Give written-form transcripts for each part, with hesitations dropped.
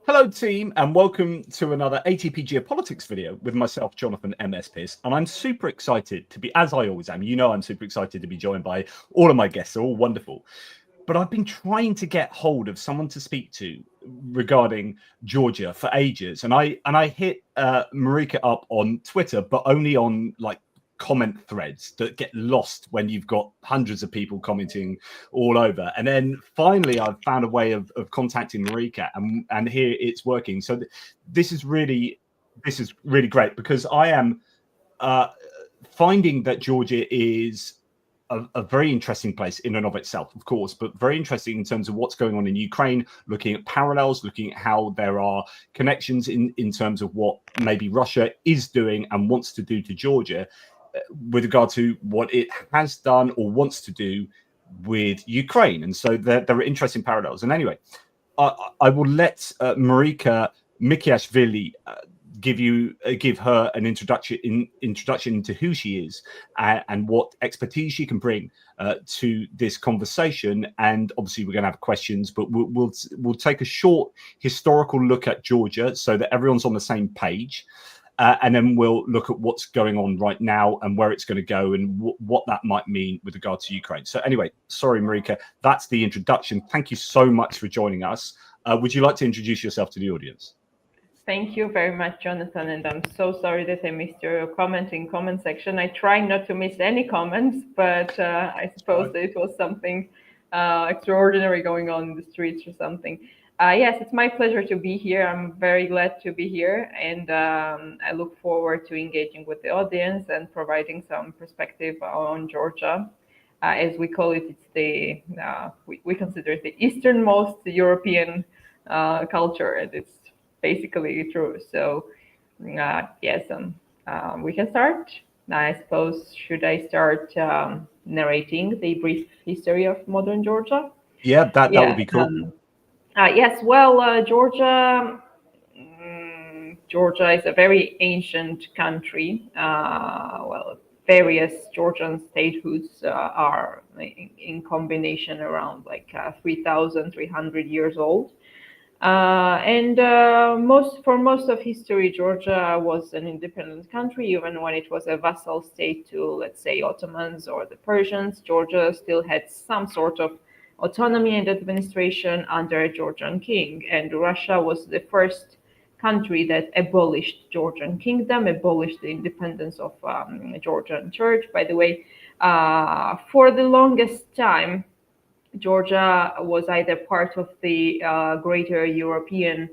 Hello team, and welcome to another ATP Geopolitics video with myself, Jonathan M.S. Pearce. And I'm super excited to be, as I always am, I'm super excited to be joined by all of my guests. They're all wonderful. But I've been trying to get hold of someone to speak to regarding Georgia for ages. And I hit Marika up on Twitter, but only on like comment threads that get lost when you've got hundreds of people commenting all over. And then finally I've found a way of contacting Marika, and here it's working. So this is really great, because I am finding that Georgia is a very interesting place in and of itself, of course, but very interesting in terms of what's going on in Ukraine, looking at parallels, looking at how there are connections in terms of what maybe Russia is doing and wants to do to Georgia, with regard to what it has done or wants to do with Ukraine. And so there are interesting parallels. And anyway, I will let Marika Mikiashvili give her an introduction into who she is and what expertise she can bring to this conversation. And obviously we're going to have questions, but we'll take a short historical look at Georgia so that everyone's on the same page. And then we'll look at what's going on right now and where it's going to go and what that might mean with regard to Ukraine. So anyway, sorry, Marika, that's the introduction. Thank you so much for joining us. Would you like to introduce yourself to the audience? Thank you very much, Jonathan. And I'm so sorry that I missed your comment in comment section. I try not to miss any comments, but I suppose that it was something extraordinary going on in the streets or something. Yes, it's my pleasure to be here. I'm very glad to be here, and I look forward to engaging with the audience and providing some perspective on Georgia. As we call it, it's the we consider it the easternmost European culture, and it's basically true. So yes, we can start. I suppose, should I start narrating the brief history of modern Georgia? Yeah, that would be cool. Yes, well, Georgia is a very ancient country. Well, various Georgian statehoods are in combination around like 3,300 years old. And for most of history, Georgia was an independent country. Even when it was a vassal state to, let's say, Ottomans or the Persians, Georgia still had some sort of autonomy and administration under a Georgian king. And Russia was the first country that abolished Georgian kingdom, abolished the independence of Georgian church. By the way, for the longest time, Georgia was either part of the greater European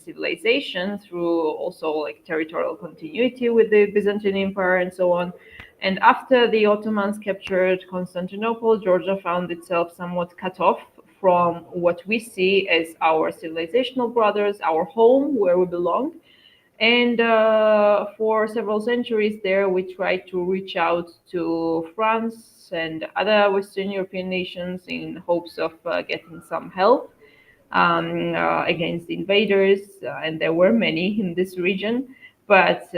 civilization through also like territorial continuity with the Byzantine Empire and so on. And after the Ottomans captured Constantinople, Georgia found itself somewhat cut off from what we see as our civilizational brothers, our home where we belong. And for several centuries there, we tried to reach out to France and other Western European nations in hopes of getting some help against invaders. And there were many in this region, but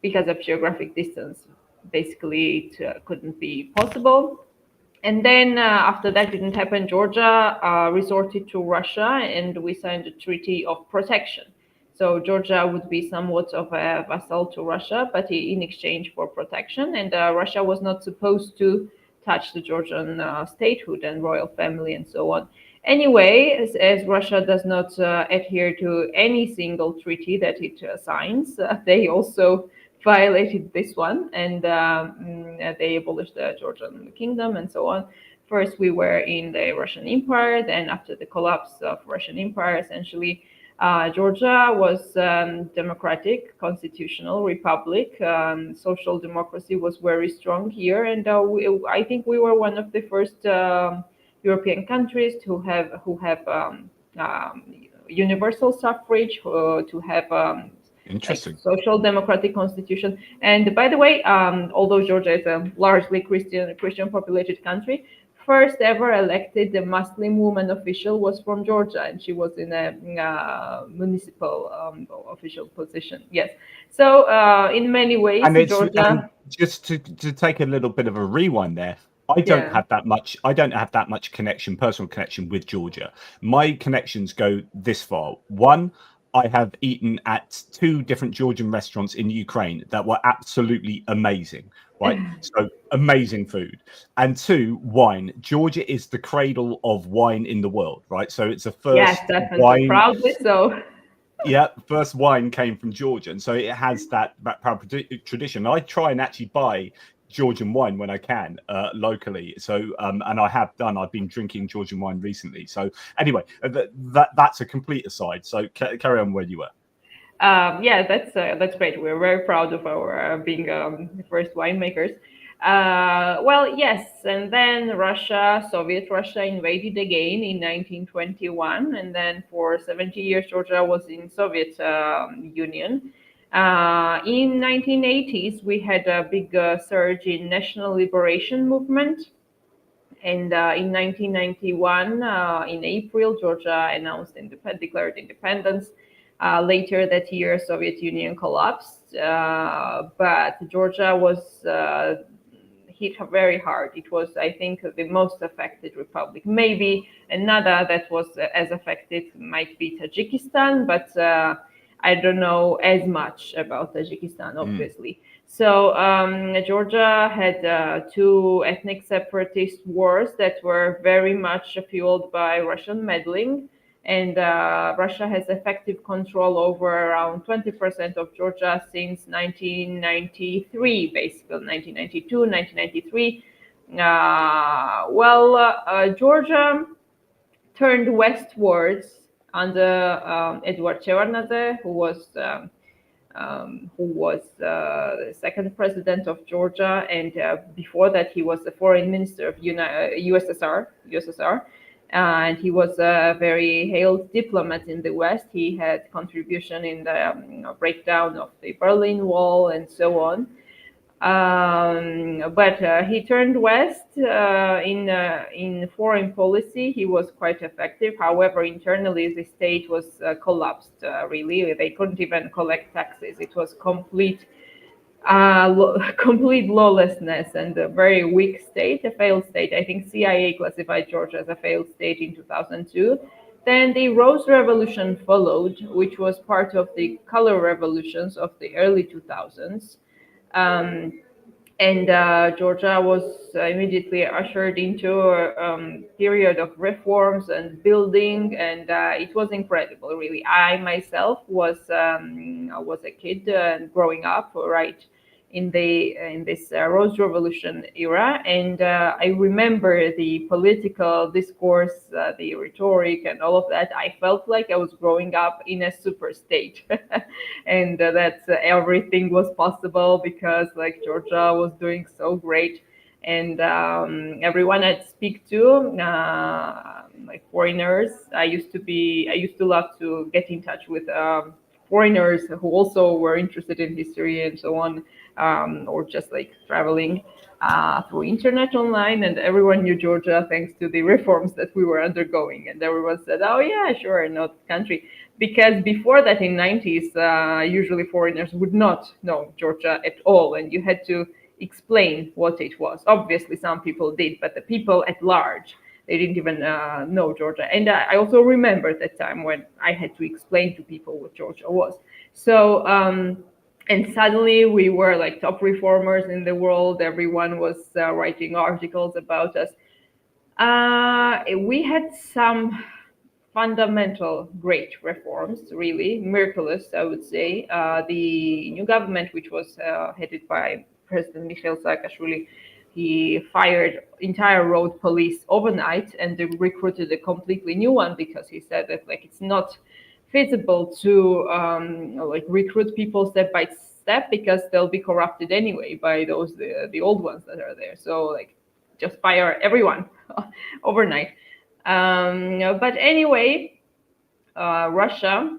because of geographic distance, basically it couldn't be possible. And then after that didn't happen, Georgia resorted to Russia, and we signed a treaty of protection. So Georgia would be somewhat of a vassal to Russia, but in exchange for protection. And Russia was not supposed to touch the Georgian statehood and royal family and so on. Anyway, as Russia does not adhere to any single treaty that it signs, they also violated this one, and they abolished the Georgian kingdom and so on. First, we were in the Russian Empire. Then after the collapse of Russian Empire, essentially, Georgia was democratic, constitutional republic. Social democracy was very strong here, and I think we were one of the first European countries to have universal suffrage, to have interesting social democratic constitution. And by the way, although Georgia is a largely Christian populated country, first ever elected the Muslim woman official was from Georgia, and she was in a municipal official position. Yes. So in many ways, and Georgia. And just to take a little bit of a rewind there, I don't have that much. I don't have that much connection, personal connection with Georgia. My connections go this far. One, I have eaten at 2 different Georgian restaurants in Ukraine that were absolutely amazing. Right, so amazing food. And 2, wine. Georgia is the cradle of wine in the world. Right, so it's the first definitely, wine. proudly so. Yeah, first wine came from Georgia, and so it has that proud tradition. I try and actually buy Georgian wine when I can locally. So, and I have done. I've been drinking Georgian wine recently. So, anyway, that's a complete aside. So, carry on where you were. Yeah, that's great. We're very proud of our being the first winemakers. Well, yes, and then Soviet Russia invaded again in 1921, and then for 70 years Georgia was in Soviet Union. In 1980s, we had a big surge in national liberation movement. And in 1991, in April, Georgia declared independence. Later that year, Soviet Union collapsed, but Georgia was hit very hard. It was, I think, the most affected republic. Maybe another that was as affected might be Tajikistan, but I don't know as much about Tajikistan, obviously. So Georgia had 2 ethnic separatist wars that were very much fueled by Russian meddling. And Russia has effective control over around 20% of Georgia since 1993, basically 1992, 1993. Georgia turned westwards under Edward Shevardnadze, who was the second president of Georgia, and before that he was the foreign minister of USSR. And he was a very hailed diplomat in the West. He had contribution in the breakdown of the Berlin Wall and so on. But he turned west in foreign policy. He was quite effective. However, internally the state was collapsed. Really, they couldn't even collect taxes. It was complete lawlessness and a very weak state, a failed state. I think CIA classified Georgia as a failed state in 2002. Then the Rose Revolution followed, which was part of the color revolutions of the early 2000s. And Georgia was immediately ushered into a period of reforms and building, and it was incredible, really. I myself was a kid growing up right in this Rose Revolution era, and I remember the political discourse, the rhetoric, and all of that. I felt like I was growing up in a super state, and that everything was possible because like Georgia was doing so great, and everyone I'd speak to, like foreigners, I used to love to get in touch with foreigners who also were interested in history and so on. Or just like traveling through internet online, and everyone knew Georgia thanks to the reforms that we were undergoing, and everyone said, "Oh yeah, sure, not country," because before that in 90s, usually foreigners would not know Georgia at all, and you had to explain what it was. Obviously, some people did, but the people at large, they didn't even know Georgia. And I also remember that time when I had to explain to people what Georgia was. So. And suddenly we were like top reformers in the world. Everyone was writing articles about us. We had some fundamental great reforms, really miraculous, I would say. The new government, which was headed by President Mikhail Saakashvili, he fired entire road police overnight and they recruited a completely new one because he said that like it's not feasible to like recruit people step by step because they'll be corrupted anyway by those the old ones that are there. So like just fire everyone overnight. But anyway, Russia,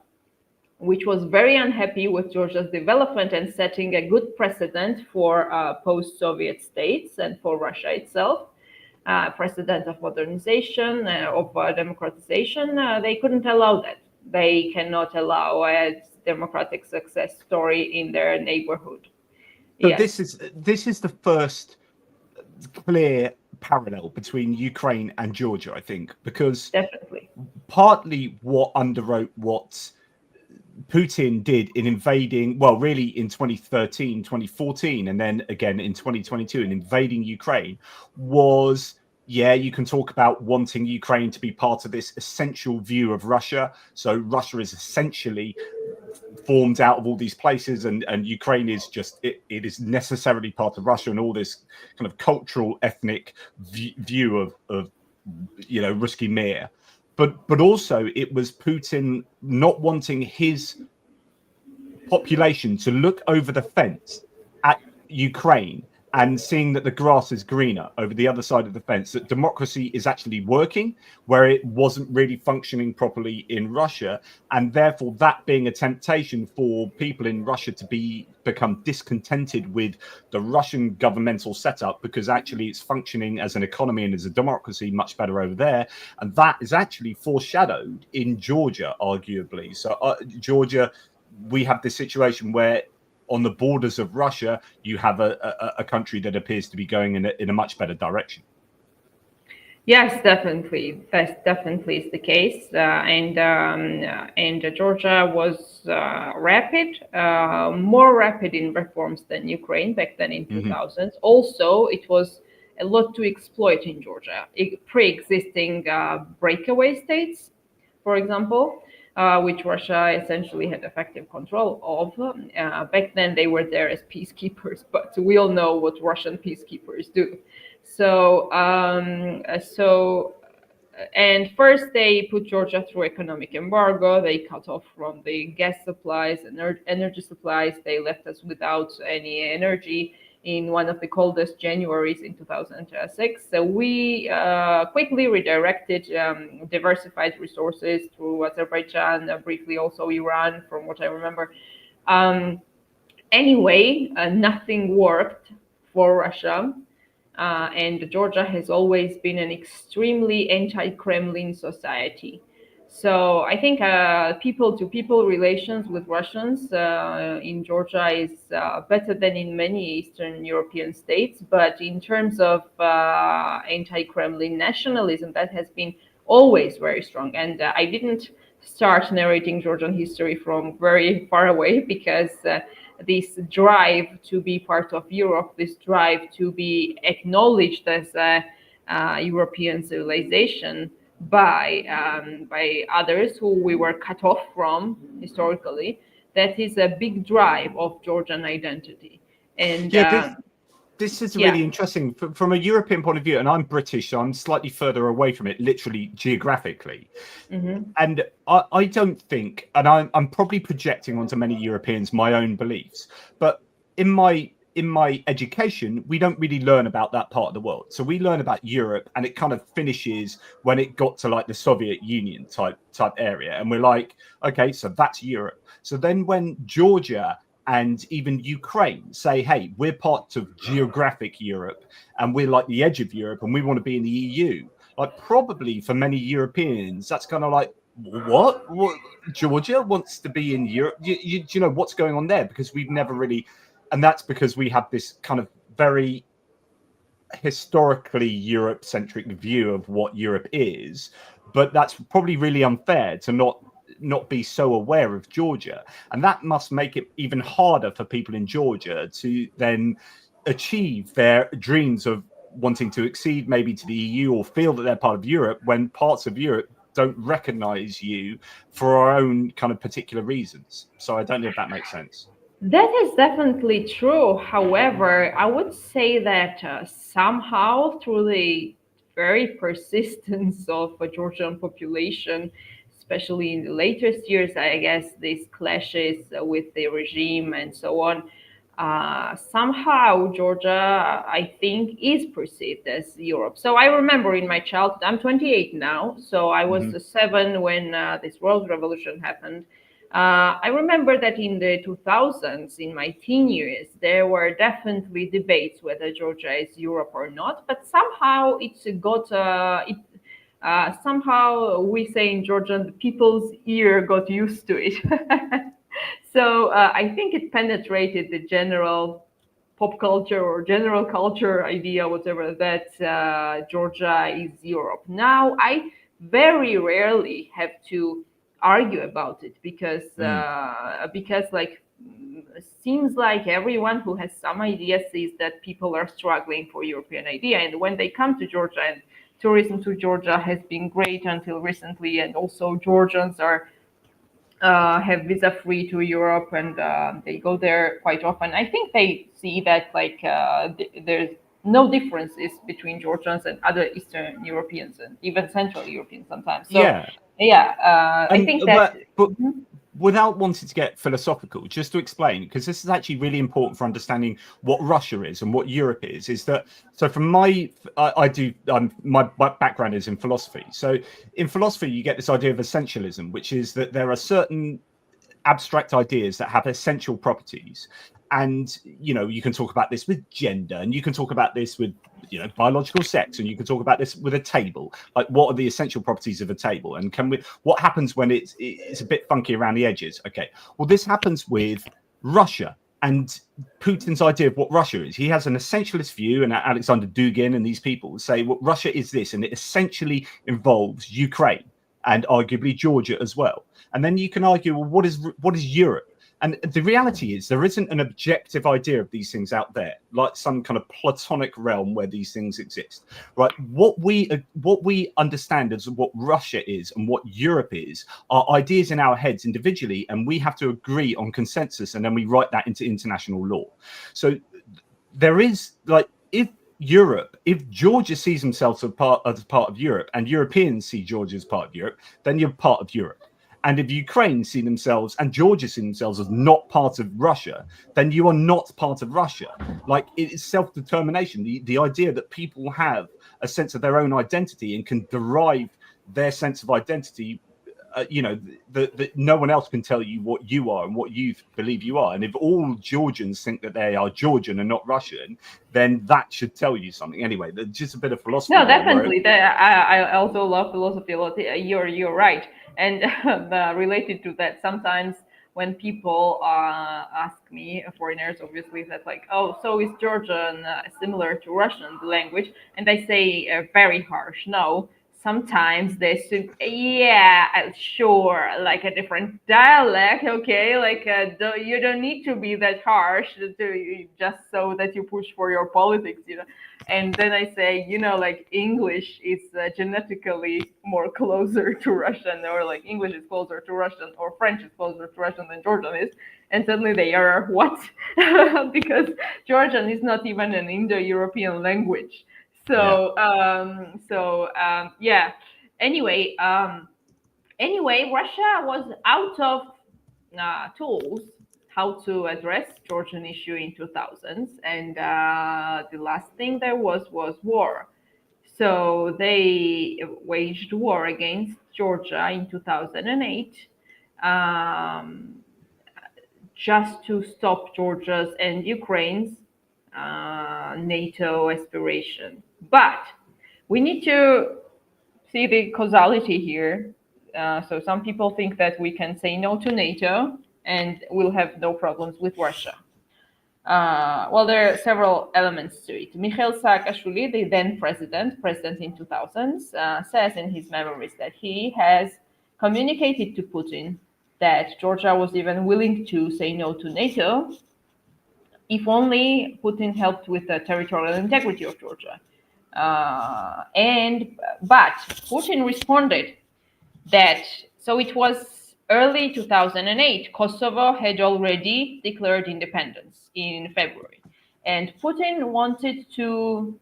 which was very unhappy with Georgia's development and setting a good precedent for post-Soviet states and for Russia itself, precedent of modernization, of democratization, they couldn't allow that. They cannot allow a democratic success story in their neighborhood. So yes. This is the first clear parallel between Ukraine and Georgia, I think, because Definitely. partly what underwrote what Putin did in invading, well, really in 2013, 2014, and then again in 2022 in invading Ukraine was, yeah, you can talk about wanting Ukraine to be part of this essential view of Russia. So Russia is essentially formed out of all these places, and Ukraine is just, it is necessarily part of Russia, and all this kind of cultural, ethnic view of Ruski Mir. But also it was Putin not wanting his population to look over the fence at Ukraine and seeing that the grass is greener over the other side of the fence, that democracy is actually working where it wasn't really functioning properly in Russia, and therefore that being a temptation for people in Russia to become discontented with the Russian governmental setup, because actually it's functioning as an economy and as a democracy much better over there. And that is actually foreshadowed in Georgia, arguably. So Georgia, we have this situation where on the borders of Russia, you have a country that appears to be going in a much better direction. Yes, definitely. That definitely is the case. And Georgia was more rapid in reforms than Ukraine back then in 2000s. Also, it was a lot to exploit in Georgia, pre-existing breakaway states, for example. Which Russia essentially had effective control of. Back then, they were there as peacekeepers, but we all know what Russian peacekeepers do. So, and first they put Georgia through economic embargo. They cut off from the gas supplies and energy supplies. They left us without any energy in one of the coldest Januaries in 2006. So we quickly redirected diversified resources through Azerbaijan, briefly also Iran, from what I remember. Anyway, nothing worked for Russia. And Georgia has always been an extremely anti-Kremlin society. So I think people-to-people relations with Russians in Georgia is better than in many Eastern European states. But in terms of anti-Kremlin nationalism, that has been always very strong. And I didn't start narrating Georgian history from very far away, because this drive to be part of Europe, this drive to be acknowledged as a European civilization by others who we were cut off from historically, that is a big drive of Georgian identity. And this is really interesting from a European point of view, and I'm British, so I'm slightly further away from it, literally geographically. And I don't think, and I'm probably projecting onto many Europeans my own beliefs, but in my education, we don't really learn about that part of the world. So we learn about Europe, and it kind of finishes when it got to like the Soviet Union type area, and we're like, okay, so that's Europe. So then when Georgia and even Ukraine say, hey, we're part of geographic Europe and we're like the edge of Europe and we want to be in the EU, like probably for many Europeans, that's kind of like, what? Georgia wants to be in Europe? Do you know what's going on there? Because we've never really, and that's because we have this kind of very historically Europe-centric view of what Europe is, but that's probably really unfair to not be so aware of Georgia, and that must make it even harder for people in Georgia to then achieve their dreams of wanting to accede maybe to the EU or feel that they're part of Europe, when parts of Europe don't recognize you for our own kind of particular reasons. So I don't know if that makes sense. That is definitely true. However, I would say that somehow through the very persistence of a Georgian population, especially in the latest years, I guess these clashes with the regime and so on, somehow Georgia, I think, is perceived as Europe. So I remember in my childhood, I'm 28 now, so I was 7 when this world revolution happened. I remember that in the 2000s, in my teen years, there were definitely debates whether Georgia is Europe or not, but somehow it's got somehow we say in Georgian, the people's ear got used to it. So I think it penetrated the general pop culture or general culture idea, whatever, that Georgia is Europe. Now, I very rarely have to argue about it because like seems like everyone who has some idea sees that people are struggling for European idea, and when they come to Georgia, and tourism to Georgia has been great until recently, and also Georgians are have visa free to Europe, and they go there quite often. I think they see that like there's no differences between Georgians and other Eastern Europeans and even Central Europeans sometimes. So I think that. But without wanting to get philosophical, just to explain, because this is actually really important for understanding what Russia is and what Europe is that, so from my background is in philosophy. So in philosophy, you get this idea of essentialism, which is that there are certain abstract ideas that have essential properties. And, you can talk about this with gender, and you can talk about this with, biological sex, and you can talk about this with a table. Like, what are the essential properties of a table? And what happens when it's a bit funky around the edges? Okay, well, this happens with Russia and Putin's idea of what Russia is. He has an essentialist view, and Alexander Dugin and these people say, well, Russia is this, and it essentially involves Ukraine and arguably Georgia as well. And then you can argue, well, what is Europe? And the reality is there isn't an objective idea of these things out there, like some kind of platonic realm where these things exist, right? What we understand as what Russia is and what Europe is are ideas in our heads individually, and we have to agree on consensus, and then we write that into international law. So there is, like, if Georgia sees themselves as part of Europe, and Europeans see Georgia as part of Europe, then you're part of Europe. And if Ukraine see themselves and Georgia see themselves as not part of Russia, then you are not part of Russia. Like, it is self-determination. The idea that people have a sense of their own identity and can derive their sense of identity, that no one else can tell you what you are and what you believe you are. And if all Georgians think that they are Georgian and not Russian, then that should tell you something. Anyway, just a bit of philosophy. No, definitely. I also love philosophy a lot. You're right. And related to that, sometimes when people ask me, foreigners obviously, that like, oh, so is Georgian similar to Russian, the language? And I say very harsh, no. Sometimes they say, yeah, sure, like a different dialect, okay? Like you don't need to be that harsh just so that you push for your politics, And then I say, like English is genetically more closer to Russian, or like English is closer to Russian, or French is closer to Russian than Georgian is. And suddenly they are, what? Because Georgian is not even an Indo-European language. So yeah. Anyway, Russia was out of tools how to address Georgian issue in 2000s, and the last thing there was war. So they waged war against Georgia in 2008, just to stop Georgia's and Ukraine's NATO aspiration. But we need to see the causality here. So some people think that we can say no to NATO and we'll have no problems with Russia. Well, there are several elements to it. Mikhail Saakashvili, the then president in 2000s, says in his memories that he has communicated to Putin that Georgia was even willing to say no to NATO if only Putin helped with the territorial integrity of Georgia. But Putin responded that, so it was early 2008, Kosovo had already declared independence in February. And Putin wanted to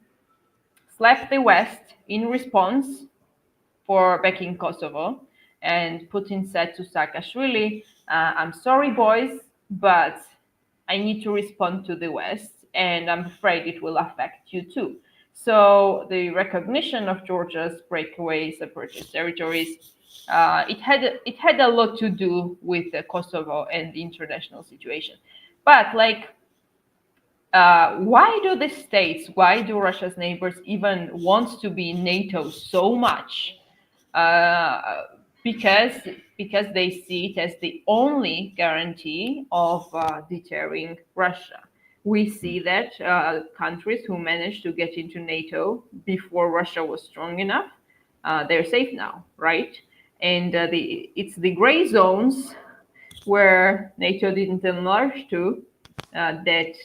slap the West in response for backing Kosovo. And Putin said to Saakashvili, I'm sorry, boys, but I need to respond to the West, and I'm afraid it will affect you too. So the recognition of Georgia's breakaway separatist territories, it had a lot to do with Kosovo and the international situation. But why do the states, why do Russia's neighbors even want to be in NATO so much? Because they see it as the only guarantee of deterring Russia. we see that countries who managed to get into NATO before Russia was strong enough, they're safe now, right? And it's the gray zones where NATO didn't enlarge to that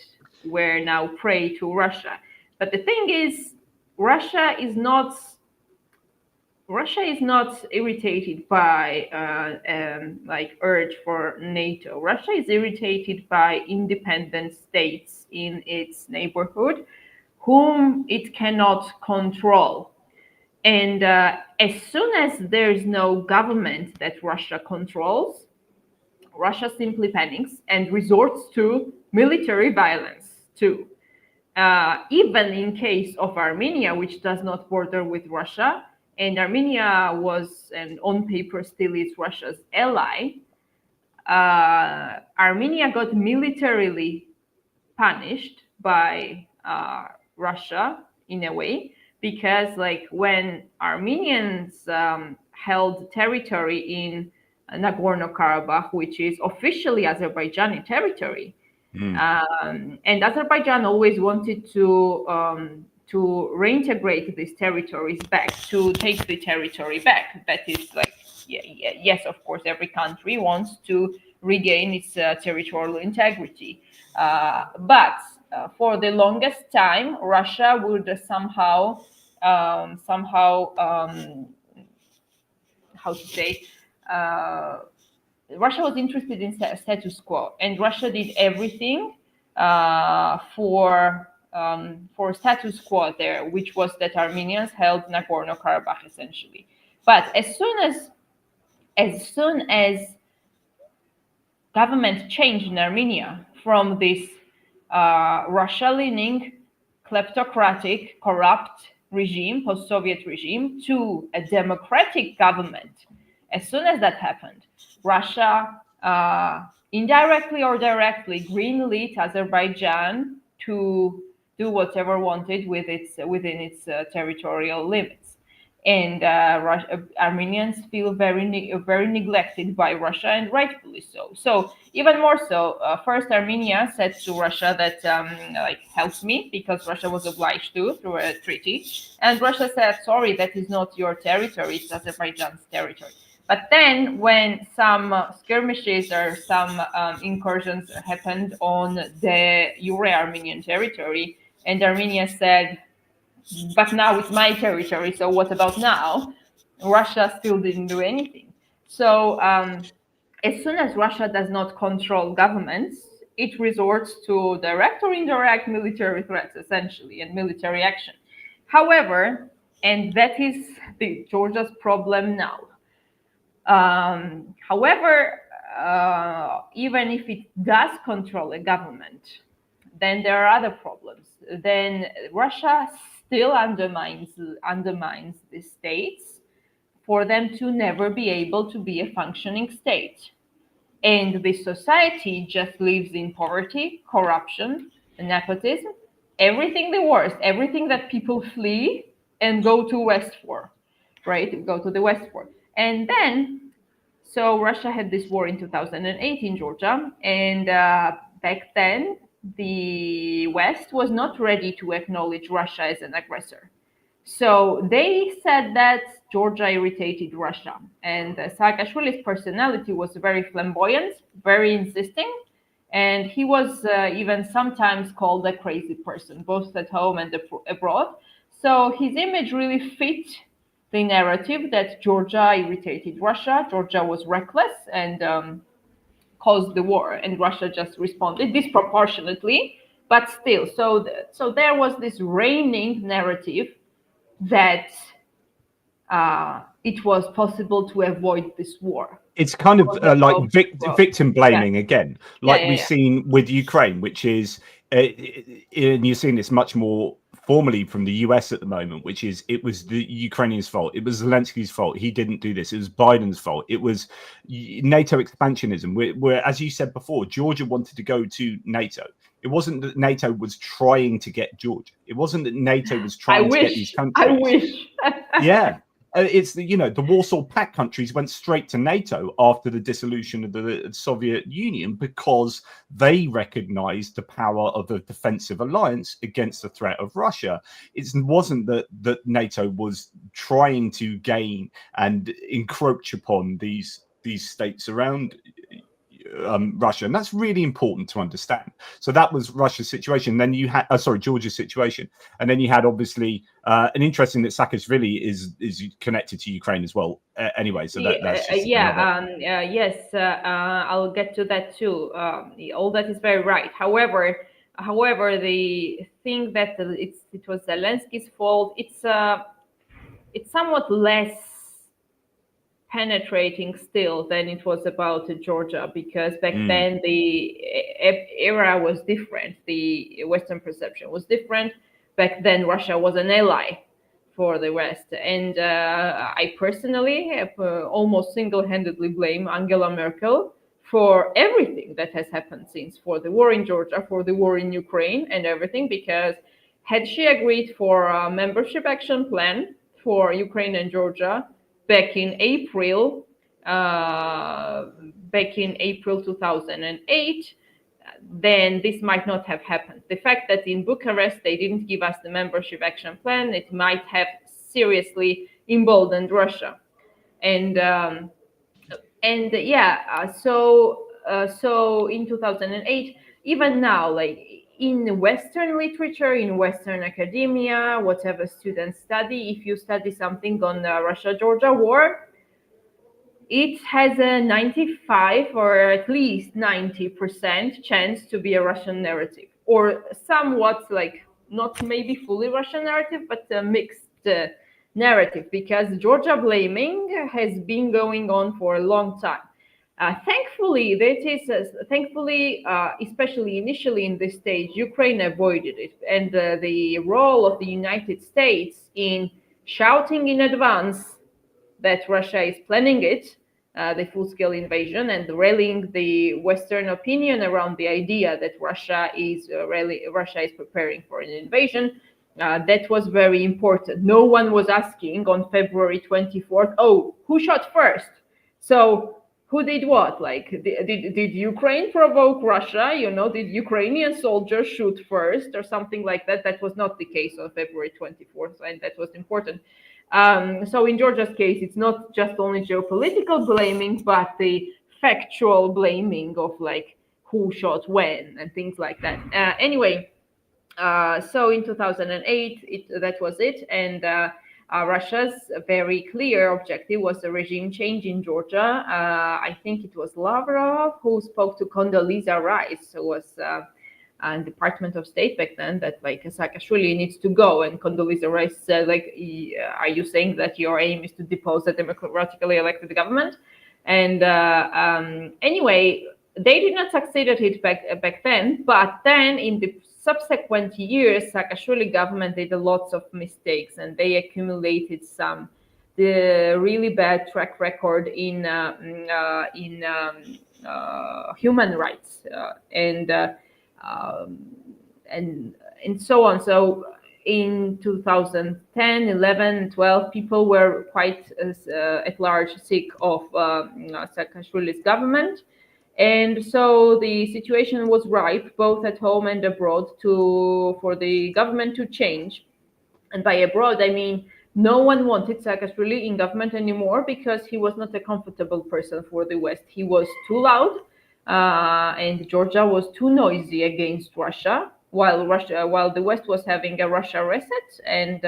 were now prey to Russia. But the thing is, Russia is not irritated by like urge for NATO. Russia is irritated by independent states in its neighborhood, whom it cannot control. And as soon as there's no government that Russia controls, Russia simply panics and resorts to military violence too. Even in case of Armenia, which does not border with Russia, and Armenia was, and on paper still is, Russia's ally, Armenia got militarily punished by Russia in a way, because like when Armenians held territory in Nagorno-Karabakh, which is officially Azerbaijani territory, and Azerbaijan always wanted to reintegrate these territories back, to take the territory back. That is like, yes, of course, every country wants to regain its territorial integrity. But for the longest time, Russia would somehow, how to say, Russia was interested in status quo, and Russia did everything for status quo there, which was that Armenians held Nagorno-Karabakh essentially. But as soon as government changed in Armenia from this Russia-leaning, kleptocratic, corrupt regime, post-Soviet regime, to a democratic government, as soon as that happened, Russia indirectly or directly greenlit Azerbaijan to do whatever wanted within its territorial limits. And Armenians feel very neglected by Russia, and rightfully so. So even more so, first Armenia said to Russia that like, help me, because Russia was obliged to through a treaty. And Russia said, sorry, that is not your territory, it's Azerbaijan's territory. But then when some skirmishes or some incursions happened on the Euro-Armenian territory, and Armenia said, but now it's my territory, so what about now? Russia still didn't do anything. So as soon as Russia does not control governments, it resorts to direct or indirect military threats, essentially, and military action. However, and that is Georgia's problem now. However, even if it does control a government, then there are other problems. Then Russia still undermines the states for them to never be able to be a functioning state. And the society just lives in poverty, corruption, nepotism, everything the worst, everything that people flee and go to West for, right? Go to the West for. And then, so Russia had this war in 2008 in Georgia, and back then, the West was not ready to acknowledge Russia as an aggressor. So they said that Georgia irritated Russia, and Saakashvili's personality was very flamboyant, very insisting, and he was even sometimes called a crazy person, both at home and abroad. So his image really fit the narrative that Georgia irritated Russia, Georgia was reckless and caused the war, and Russia just responded disproportionately, but still. So there was this reigning narrative that it was possible to avoid this war. It's kind of like victim blaming again, like we've seen with Ukraine, which is, and you're seeing this much more formally from the US at the moment, which is it was the Ukrainians' fault. It was Zelensky's fault. He didn't do this. It was Biden's fault. It was NATO expansionism, where, as you said before, Georgia wanted to go to NATO. It wasn't that NATO was trying to get Georgia. It wasn't that NATO was trying to get these countries. I wish. Yeah. it's the, the Warsaw Pact countries went straight to NATO after the dissolution of the Soviet Union because they recognized the power of a defensive alliance against the threat of Russia. It wasn't that NATO was trying to gain and encroach upon these states around Russia, and that's really important to understand. So that was Russia's situation. Then you had, Georgia's situation, and then you had obviously an interesting that Saakashvili is connected to Ukraine as well. Anyway, so that's just yes, I'll get to that too. All that is very right. However, the thing that it was Zelensky's fault. It's somewhat less penetrating still than it was about Georgia, because back then the era was different. The Western perception was different. Back then, Russia was an ally for the West. And I personally have almost single-handedly blame Angela Merkel for everything that has happened since, for the war in Georgia, for the war in Ukraine and everything, because had she agreed for a membership action plan for Ukraine and Georgia back in April 2008, then this might not have happened. The fact that in Bucharest they didn't give us the membership action plan, it might have seriously emboldened Russia. So in 2008, even now, like in Western literature, in Western academia, whatever students study, if you study something on the Russia-Georgia war, it has a 95 or at least 90% chance to be a Russian narrative, or somewhat like not maybe fully Russian narrative, but a mixed narrative, because Georgia blaming has been going on for a long time. Thankfully, especially initially in this stage, Ukraine avoided it, and the role of the United States in shouting in advance that Russia is planning it, the full-scale invasion, and rallying the Western opinion around the idea that Russia is preparing for an invasion. That was very important. No one was asking on February 24th, oh, who shot first? So who did what? Like, did Ukraine provoke Russia? Did Ukrainian soldiers shoot first or something like that? That was not the case on February 24th, and that was important. So in Georgia's case, it's not just only geopolitical blaming, but the factual blaming of like who shot when and things like that. Anyway, so in 2008, that was it, and Russia's very clear objective was a regime change in Georgia. I think it was Lavrov who spoke to Condoleezza Rice, who was Department of State back then, that like Saakashvili needs to go, and Condoleezza Rice said, like, are you saying that your aim is to depose the democratically elected government? And anyway, they did not succeed at it back then, but then in the subsequent years, Saakashvili government did lots of mistakes, and they accumulated the really bad track record in human rights and so on. So in 2010, 11, 12, people were quite at large sick of Saakashvili's government. And so the situation was ripe, both at home and abroad, for the government to change. And by abroad, I mean no one wanted Saakashvili in government anymore because he was not a comfortable person for the West. He was too loud, and Georgia was too noisy against Russia, while the West was having a Russia reset and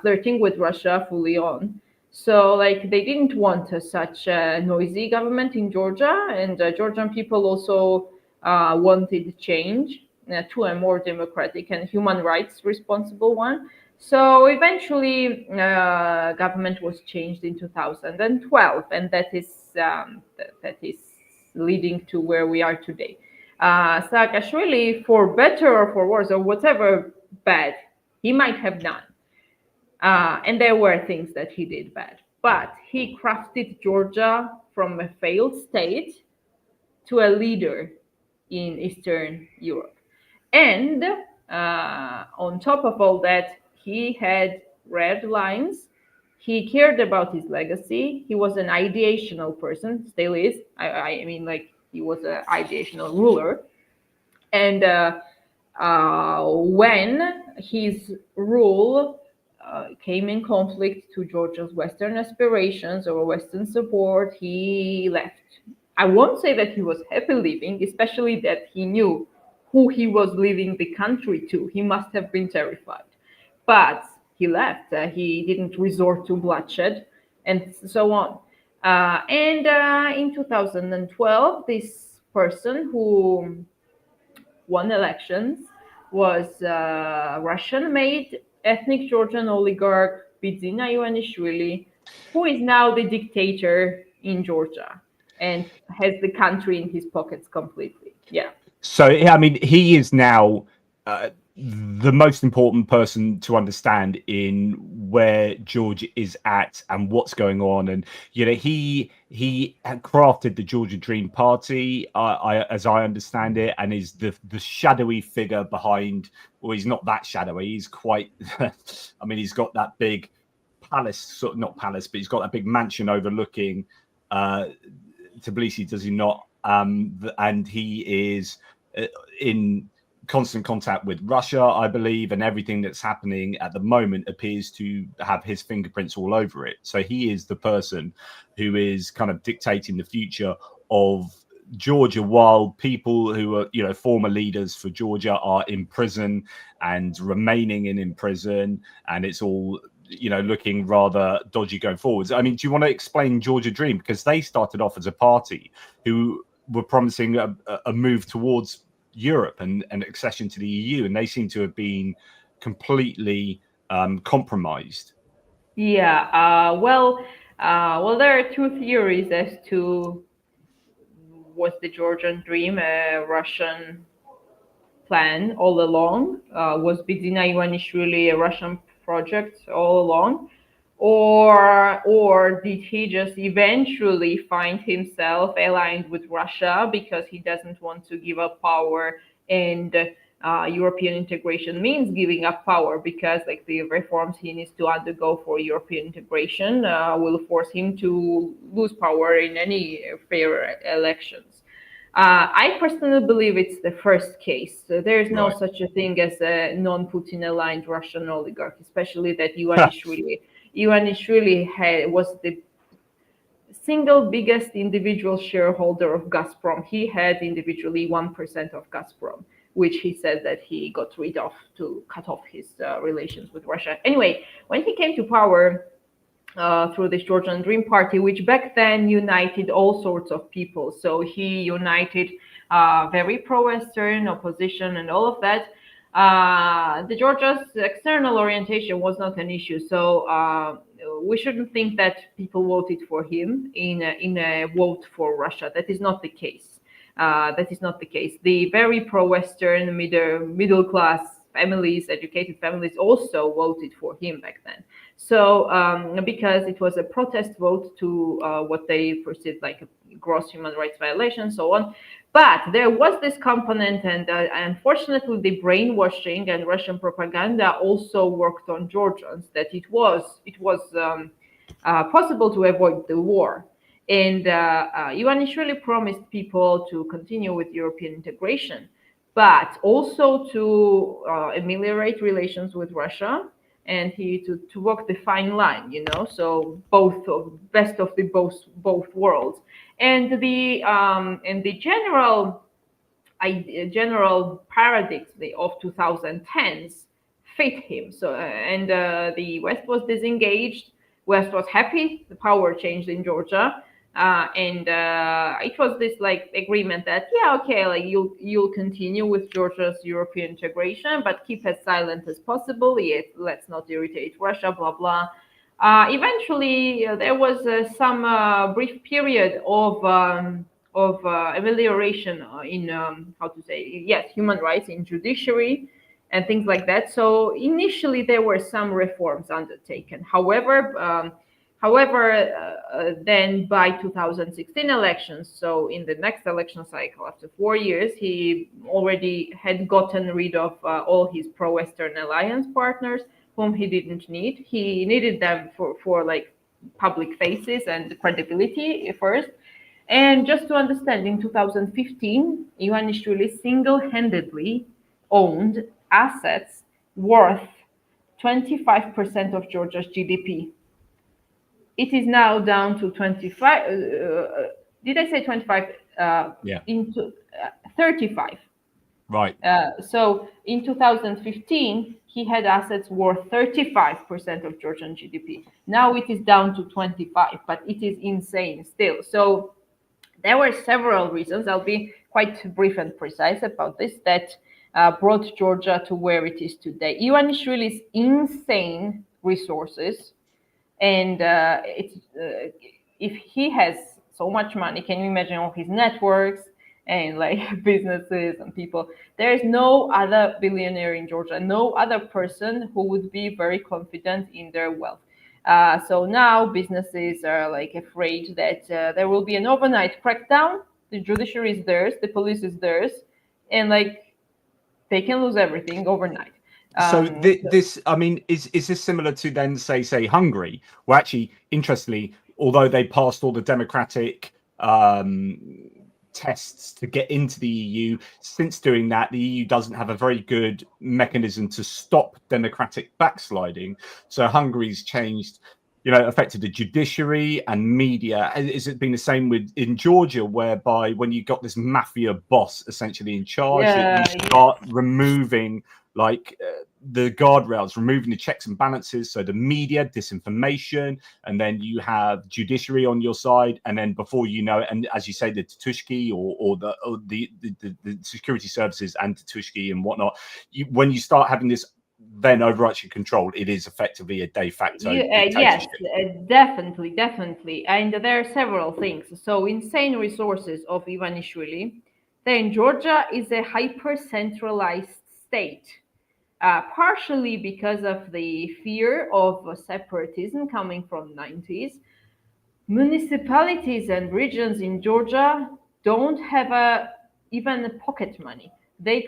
flirting with Russia fully on. So, like, they didn't want such a noisy government in Georgia, and Georgian people also wanted change to a more democratic and human rights responsible one. So eventually, government was changed in 2012, and that is leading to where we are today. Saakashvili, for better or for worse, or whatever bad he might have done, and there were things that he did bad, but he crafted Georgia from a failed state to a leader in Eastern Europe. And on top of all that, he had red lines. He cared about his legacy. He was an ideational person, still is. I mean, like, he was an ideational ruler. And when his rule came in conflict to Georgia's Western aspirations or Western support, he left. I won't say that he was happy leaving, especially that he knew who he was leaving the country to. He must have been terrified. But he left. He didn't resort to bloodshed and so on. And in 2012, this person who won elections was Russian-made ethnic Georgian oligarch Bidzina Ioanishvili, who is now the dictator in Georgia and has the country in his pockets completely. Yeah. So, I mean, he is now the most important person to understand in where Georgia is at and what's going on. And, you know, he had crafted the Georgia Dream Party, as I understand it, and is the shadowy figure behind, well, he's not that shadowy. He's quite, I mean, he's got that big palace, sort of, not palace, but he's got that big mansion overlooking Tbilisi, does he not? And he is in constant contact with Russia, I believe, and everything that's happening at the moment appears to have his fingerprints all over it. So he is the person who is kind of dictating the future of Georgia, while people who are, you know, former leaders for Georgia are in prison and remaining in prison, and it's all, you know, looking rather dodgy going forwards. I mean, do you want to explain Georgia Dream? Because they started off as a party who were promising a move towards Europe and accession to the EU, and they seem to have been completely compromised. Yeah. Well, there are two theories as to was the Georgian Dream a Russian plan all along? Was Bidzina Ioanishvili a Russian project all along? Or did he just eventually find himself aligned with Russia because he doesn't want to give up power, and European integration means giving up power, because like the reforms he needs to undergo for European integration will force him to lose power in any fair elections. I personally believe it's the first case. So there's no such a thing as a non-Putin aligned Russian oligarch, especially that Ioanishvili was the single biggest individual shareholder of Gazprom. He had individually 1% of Gazprom, which he said that he got rid of to cut off his relations with Russia. Anyway, when he came to power through the Georgian Dream Party, which back then united all sorts of people. So he united very pro-Western opposition and all of that. The Georgia's external orientation was not an issue. So we shouldn't think that people voted for him in a vote for Russia. That is not the case. That is not the case. The very pro-Western middle class families, educated families, also voted for him back then. So because it was a protest vote to what they perceived like a gross human rights violation, and so on. But there was this component, and unfortunately, the brainwashing and Russian propaganda also worked on Georgians, that it was possible to avoid the war. And Ioanishvili promised people to continue with European integration, but also to ameliorate relations with Russia, and to walk the fine line, you know, so best of the both worlds. And the general paradigm of 2010s fit him. So and the West was disengaged. West was happy. The power changed in Georgia. And it was this like agreement that, yeah, okay, like you'll continue with Georgia's European integration, but keep as silent as possible. Yet let's not irritate Russia. Blah blah. Eventually, there was some brief period of amelioration in human rights in judiciary and things like that. So initially, there were some reforms undertaken. However, then by 2016 elections, so in the next election cycle, after 4 years, he already had gotten rid of all his pro-Western alliance partners, whom he didn't need. He needed them for like public faces and credibility first. And just to understand, in 2015, Ivanishvili single-handedly owned assets worth 25% of Georgia's GDP. It is now down to 25. Did I say 25? Yeah. Into 35. Right. So in 2015, he had assets worth 35% of Georgian GDP. Now it is down to 25, but it is insane still. So there were several reasons. I'll be quite brief and precise about this that brought Georgia to where it is today. Ivanishvili's insane resources, and if he has so much money, can you imagine all his networks and like businesses and people? There is no other billionaire in Georgia, no other person who would be very confident in their wealth. So now businesses are like afraid that there will be an overnight crackdown. The judiciary is theirs, the police is theirs, and like they can lose everything overnight. So this, I mean, is this similar to then say Hungary, where actually, interestingly, although they passed all the democratic tests to get into the EU, since doing that, the EU doesn't have a very good mechanism to stop democratic backsliding. So Hungary's changed, affected the judiciary and media. Has it been the same in Georgia, whereby when you got this mafia boss essentially in charge, that you start removing the guardrails, removing the checks and balances, so the media, disinformation, and then you have judiciary on your side, and then before you know it, and as you say, the Tushki or the security services and Tushki and whatnot, when you start having this then overarching control, it is effectively a de facto yes, definitely, and there are several things. So insane resources of Ivanishvili. Then Georgia is a hyper-centralized state. Partially because of the fear of separatism coming from 90s. Municipalities and regions in Georgia don't have even pocket money. They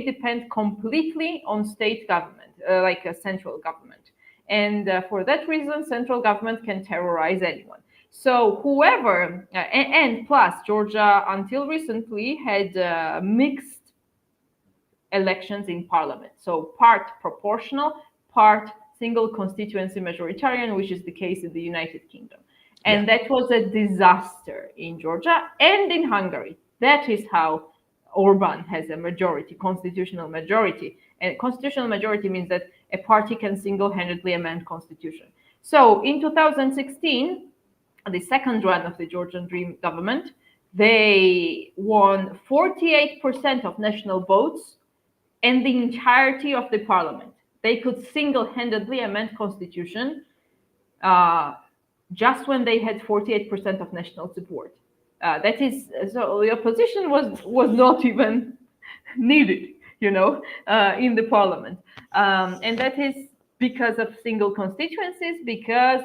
depend completely on state government, like a central government. And for that reason, central government can terrorize anyone. So whoever, and plus Georgia until recently had mixed elections in parliament. So part proportional, part single constituency majoritarian, which is the case in the United Kingdom. And that was a disaster in Georgia and in Hungary. That is how Orban has a majority, constitutional majority. And constitutional majority means that a party can single-handedly amend constitution. So in 2016, the second run of the Georgian Dream government, they won 48% of national votes and the entirety of the parliament. They could single-handedly amend constitution just when they had 48% of national support. That is, so the opposition was not even needed, in the parliament. And that is because of single constituencies, because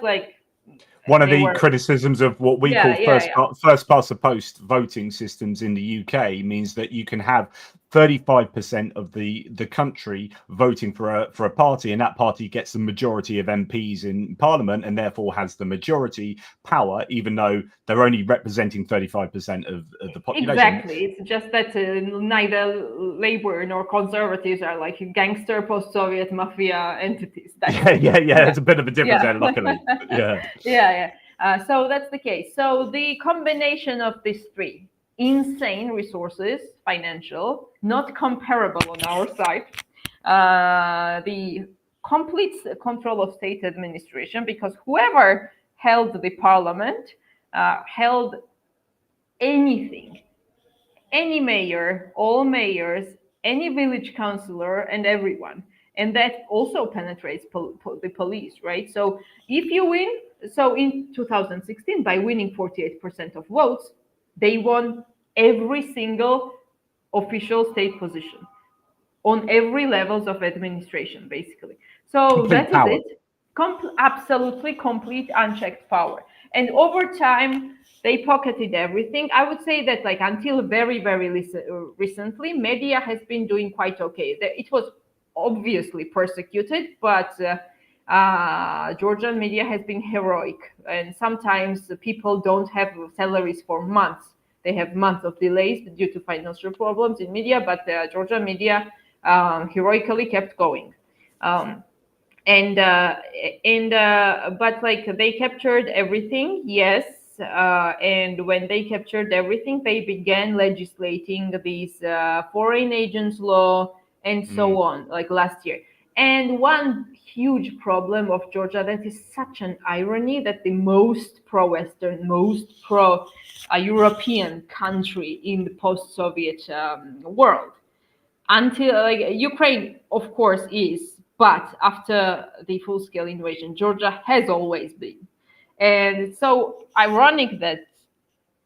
one of the criticisms of what we call first past the post voting systems in the UK means that you can have 35% of the country voting for a party, and that party gets the majority of MPs in parliament and therefore has the majority power, even though they're only representing 35% of the population. Exactly. It's just that neither Labour nor Conservatives are like gangster post-Soviet mafia entities. It's a bit of a difference there, luckily. So that's the case. So the combination of these three, insane resources, financial, not comparable on our side, the complete control of state administration, because whoever held the parliament held anything, any mayor, all mayors, any village councillor, and everyone. And that also penetrates the police, right? So if you win, so in 2016, by winning 48% of votes, they won every single official state position on every levels of administration, basically. So complete that power. Is it. Absolutely complete unchecked power. And over time, they pocketed everything. I would say that until very, very recently, media has been doing quite okay. It was obviously persecuted, but Georgian media has been heroic, and sometimes people don't have salaries for months. They have months of delays due to financial problems in media, but the Georgian media heroically kept going. But like they captured everything, yes. And when they captured everything, they began legislating these foreign agents law and so on, like last year. And one huge problem of Georgia, that is such an irony, that the most pro-Western, most pro-European country in the post-Soviet world, until like Ukraine, of course, is, but after the full-scale invasion, Georgia has always been. And it's so ironic that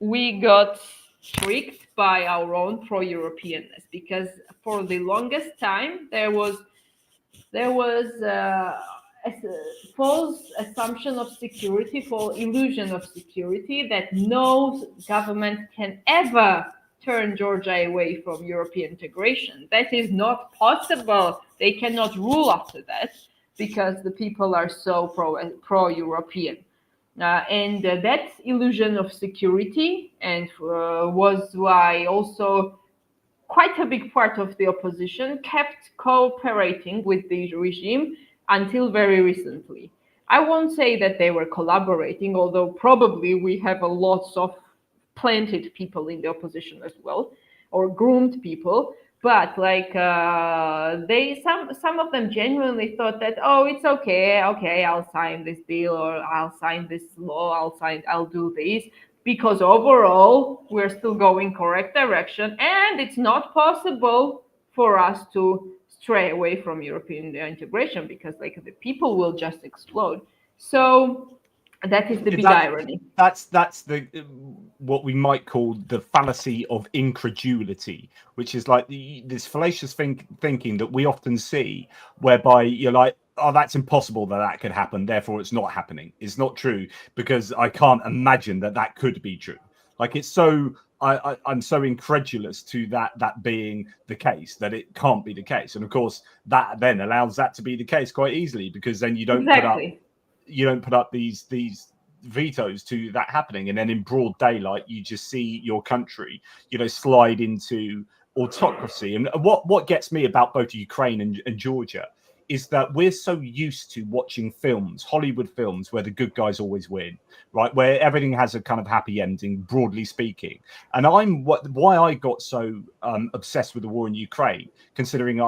we got tricked by our own pro-Europeanness, because for the longest time there was a false assumption of security, false illusion of security, that no government can ever turn Georgia away from European integration. That is not possible. They cannot rule after that because the people are so pro-European. And that illusion of security and was why also quite a big part of the opposition kept cooperating with the regime until very recently. I won't say that they were collaborating, although probably we have a lots of planted people in the opposition as well, or groomed people. But like some of them genuinely thought that, oh, it's okay, I'll sign this deal, or I'll sign this law, I'll do this, because overall we're still going correct direction, and it's not possible for us to stray away from European integration because like the people will just explode. So that is the big irony. That's the what we might call the fallacy of incredulity, which is like this fallacious thinking that we often see, whereby you're like, oh, that's impossible that could happen, therefore it's not happening. It's not true because I can't imagine that could be true. Like it's so I'm so incredulous to that being the case that it can't be the case, and of course that then allows that to be the case quite easily, because then you don't put up these vetoes to that happening, and then in broad daylight you just see your country slide into autocracy. And what gets me about both Ukraine and Georgia is that we're so used to watching films, Hollywood films, where the good guys always win, right? Where everything has a kind of happy ending, broadly speaking. And why I got so obsessed with the war in Ukraine, considering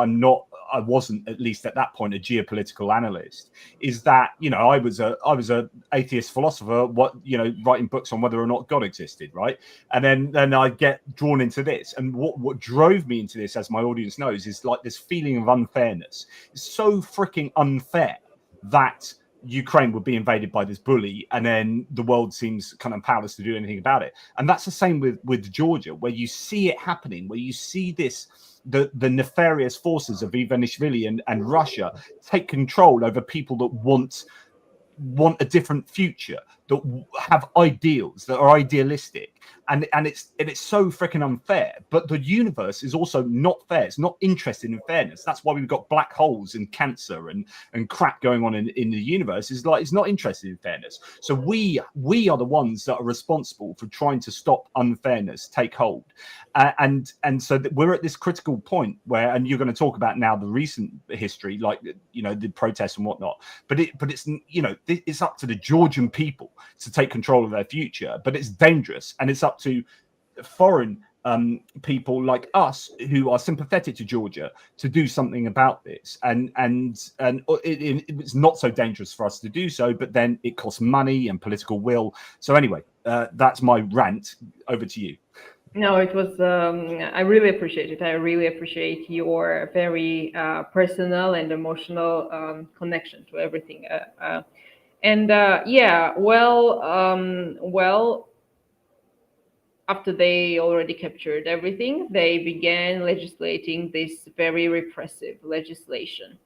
I wasn't, at least at that point, a geopolitical analyst, is that I was a atheist philosopher, writing books on whether or not God existed, right? And then I get drawn into this, and what drove me into this, as my audience knows, is like this feeling of unfairness. It's so freaking unfair that Ukraine would be invaded by this bully, and then the world seems kind of powerless to do anything about it. And that's the same with Georgia, where you see it happening, where you see the nefarious forces of Ivanishvili and Russia take control over people that want a different future, that have ideals, that are idealistic, and it's so freaking unfair. But the universe is also not fair. It's not interested in fairness. That's why we've got black holes and cancer and crap going on in the universe. Is like it's not interested in fairness. So we are the ones that are responsible for trying to stop unfairness take hold, and so we're at this critical point where, and you're going to talk about now the recent history, like the protests and whatnot. But it's it's up to the Georgian people to take control of their future. But it's dangerous, and it's up to foreign people like us who are sympathetic to Georgia to do something about this. And it's not so dangerous for us to do so, but then it costs money and political will. So anyway, that's my rant. Over to you. No, it was. I really appreciate it. I really appreciate your very personal and emotional connection to everything. Well, after they already captured everything, they began legislating this very repressive legislation.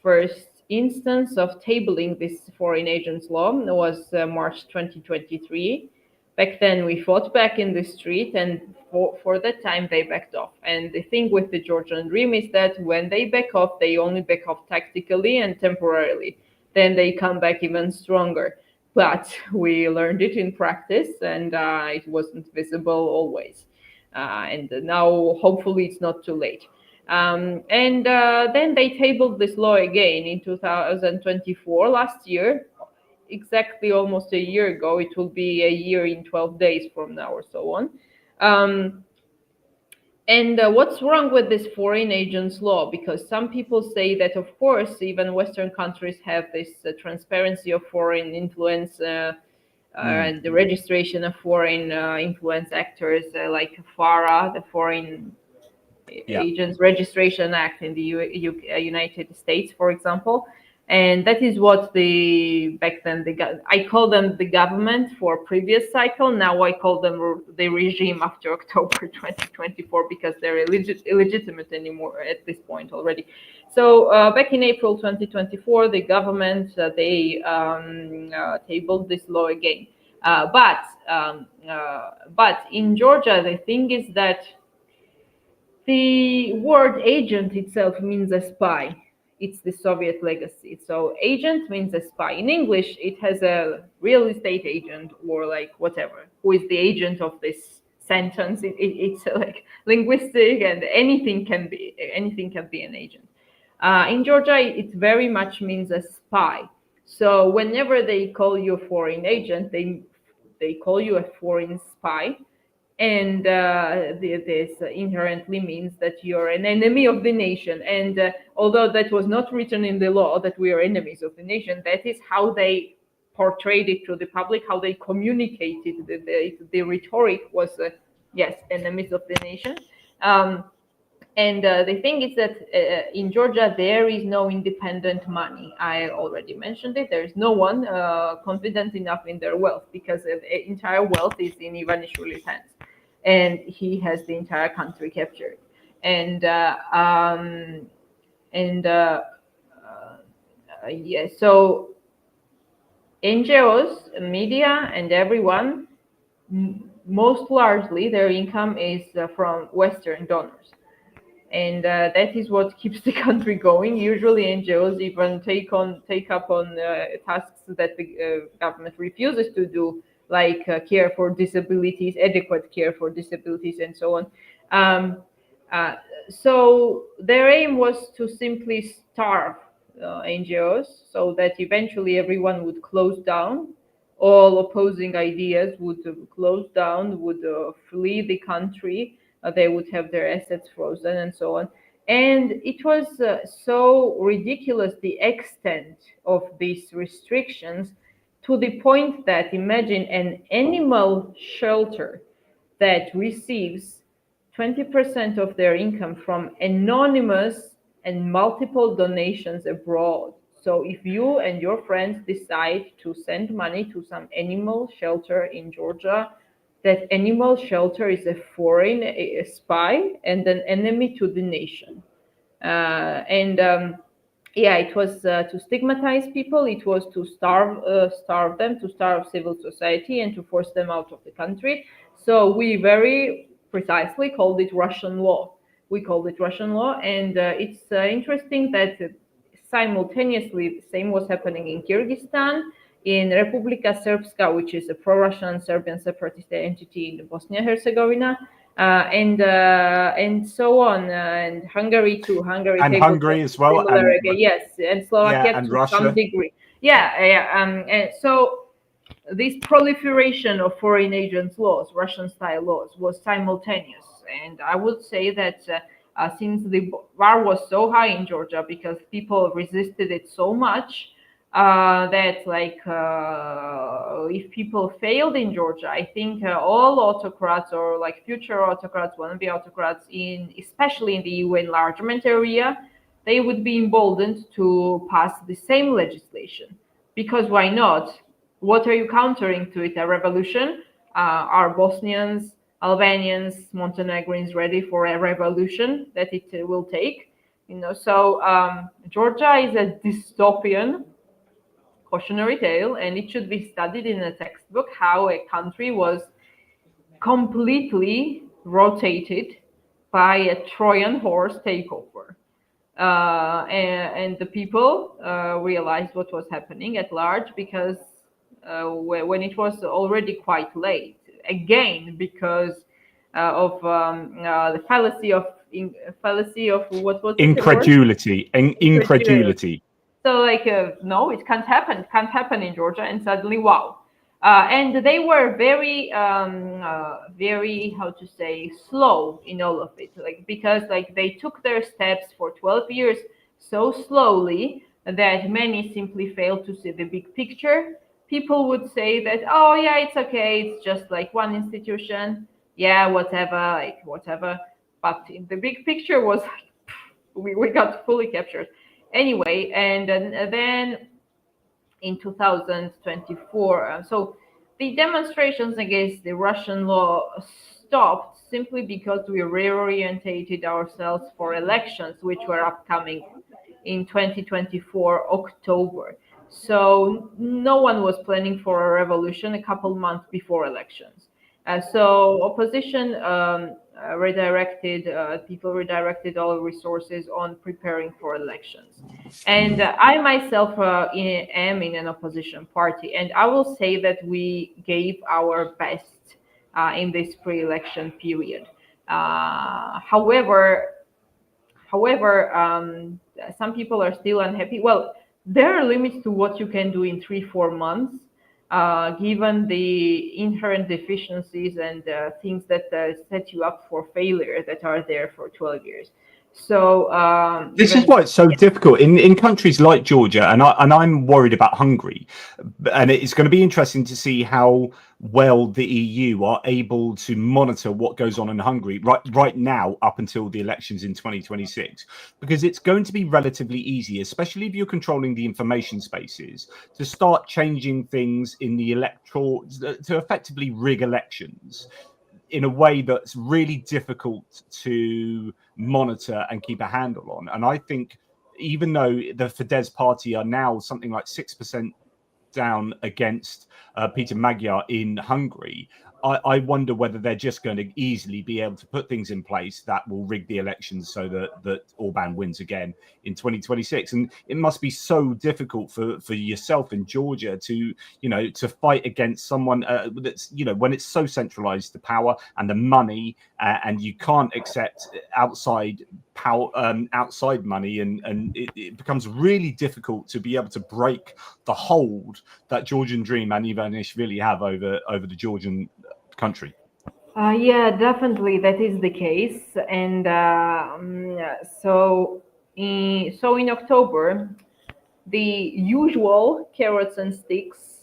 First instance of tabling this foreign agents law was March 2023, Back then, we fought back in the street, and for that time, they backed off. And the thing with the Georgian Dream is that when they back off, they only back off tactically and temporarily. Then they come back even stronger. But we learned it in practice, and it wasn't visible always. And now, hopefully, it's not too late. And then they tabled this law again in 2024, last year, exactly almost a year ago. It will be a year in 12 days from now or so on. And what's wrong with this foreign agents law? Because some people say that, of course, even Western countries have this transparency of foreign influence and the registration of foreign influence actors like FARA, the Foreign Agents Registration Act in the United States, for example. And that is what back then, I call them the government for previous cycle. Now I call them the regime after October 2024, because they're illegitimate anymore at this point already. So back in April 2024, the government, they tabled this law again. But in Georgia, the thing is that the word agent itself means a spy. It's the Soviet legacy. So agent means a spy. In English, it has a real estate agent or like whatever, who is the agent of this sentence. It's like linguistic, and anything can be an agent. In Georgia, it very much means a spy. So whenever they call you a foreign agent, they call you a foreign spy. And this inherently means that you're an enemy of the nation. And although that was not written in the law that we are enemies of the nation, that is how they portrayed it to the public, how they communicated. The rhetoric was, yes, enemies of the nation. And the thing is that in Georgia, there is no independent money. I already mentioned it. There is no one confident enough in their wealth, because the entire wealth is in Ivanishvili's hands. And he has the entire country captured. And so NGOs, media, and everyone, most largely their income is from Western donors. And that is what keeps the country going. Usually NGOs even take up on tasks that the government refuses to do, like care for disabilities, adequate care for disabilities, and so on. So their aim was to simply starve NGOs, so that eventually everyone would close down. All opposing ideas would close down, would flee the country. They would have their assets frozen, and so on. And it was so ridiculous, the extent of these restrictions, to the point that imagine an animal shelter that receives 20% of their income from anonymous and multiple donations abroad. So if you and your friends decide to send money to some animal shelter in Georgia, that animal shelter is a foreign spy and an enemy to the nation. It was to stigmatize people. It was to starve them, to starve civil society, and to force them out of the country. So we very precisely called it Russian law. We called it Russian law, and it's interesting that simultaneously the same was happening in Kyrgyzstan, in Republika Srpska, which is a pro-Russian Serbian separatist entity in Bosnia-Herzegovina, and so on, and Hungary too. Hungary as well, yes, and Slovakia and to Russia. some degree. And so this proliferation of foreign agents laws, Russian-style laws, was simultaneous. And I would say that since the bar was so high in Georgia, because people resisted it so much, that if people failed in Georgia, I think all autocrats or like future autocrats, wannabe autocrats, especially in the EU enlargement area, they would be emboldened to pass the same legislation. Because why not? What are you countering to it? A revolution? Are Bosnians, Albanians, Montenegrins ready for a revolution that it will take? So Georgia is a dystopian cautionary tale, and it should be studied in a textbook how a country was completely rotated by a Trojan horse takeover. And the people realized what was happening at large, because when it was already quite late, again because of the fallacy of what was incredulity. Incredulity. So like no, it can't happen in Georgia, and suddenly wow. And they were very very, how to say, slow in all of it, like because like they took their steps for 12 years so slowly that many simply failed to see the big picture. People would say that, oh yeah, it's okay, it's just like one institution, yeah, whatever, like whatever. But in the big picture was we got fully captured anyway. And then in 2024. So the demonstrations against the Russian law stopped simply because we reorientated ourselves for elections, which were upcoming in 2024 October. So no one was planning for a revolution a couple months before elections. So opposition people redirected all resources on preparing for elections. And I myself am in an opposition party, and I will say that we gave our best in this pre-election period. However, some people are still unhappy. Well, there are limits to what you can do in 3-4 months, given the inherent deficiencies and things that set you up for failure that are there for 12 years. So this is why it's so difficult in countries like Georgia, and I'm worried about Hungary, and it's going to be interesting to see how well the EU are able to monitor what goes on in Hungary right now up until the elections in 2026, because it's going to be relatively easy, especially if you're controlling the information spaces, to start changing things in the electoral to effectively rig elections in a way that's really difficult to monitor and keep a handle on. And I think even though the Fidesz party are now something like 6% down against Peter Magyar in Hungary, I wonder whether they're just going to easily be able to put things in place that will rig the elections so that Orban wins again in 2026. And it must be so difficult for yourself in Georgia to fight against someone that's, when it's so centralized, the power and the money, and you can't accept outside power, outside money, and it becomes really difficult to be able to break the hold that Georgian Dream and Ivanishvili have over the Georgian country. Yeah, definitely that is the case. And so in October, the usual carrots and sticks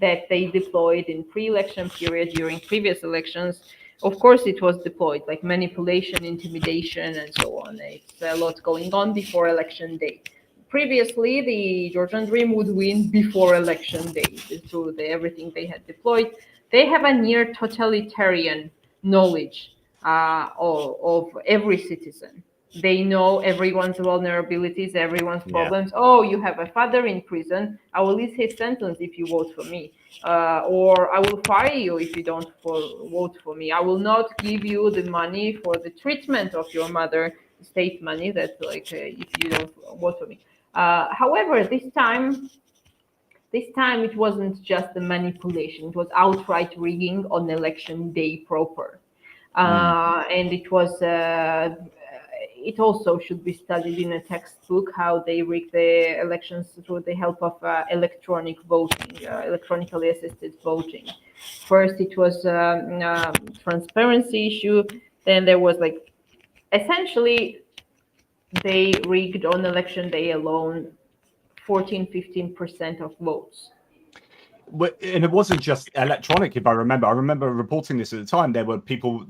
that they deployed in pre-election period during previous elections, of course it was deployed, like manipulation, intimidation, and so on. It's a lot going on before election day. Previously, the Georgian Dream would win before election day through everything they had deployed. They have a near totalitarian knowledge of every citizen. They know everyone's vulnerabilities, everyone's problems. Yeah. Oh, you have a father in prison. I will ease his sentence if you vote for me. Or I will fire you if you don't vote for me. I will not give you the money for the treatment of your mother, state money, that if you don't vote for me. However, this time it wasn't just a manipulation. It was outright rigging on election day proper. And it was... it also should be studied in a textbook how they rig the elections through the help of electronic voting, electronically assisted voting. First, it was a transparency issue. Then there was essentially they rigged on election day alone 14-15% of votes. And it wasn't just electronic, if I remember. I remember reporting this at the time. There were people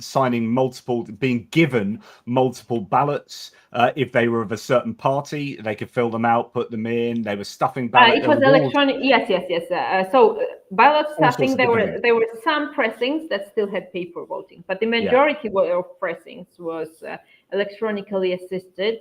being given multiple ballots. If they were of a certain party, they could fill them out, put them in. They were stuffing ballots. It was electronic. Yes. So ballot stuffing. There were some pressings that still had paper voting, but the majority of pressings was electronically assisted.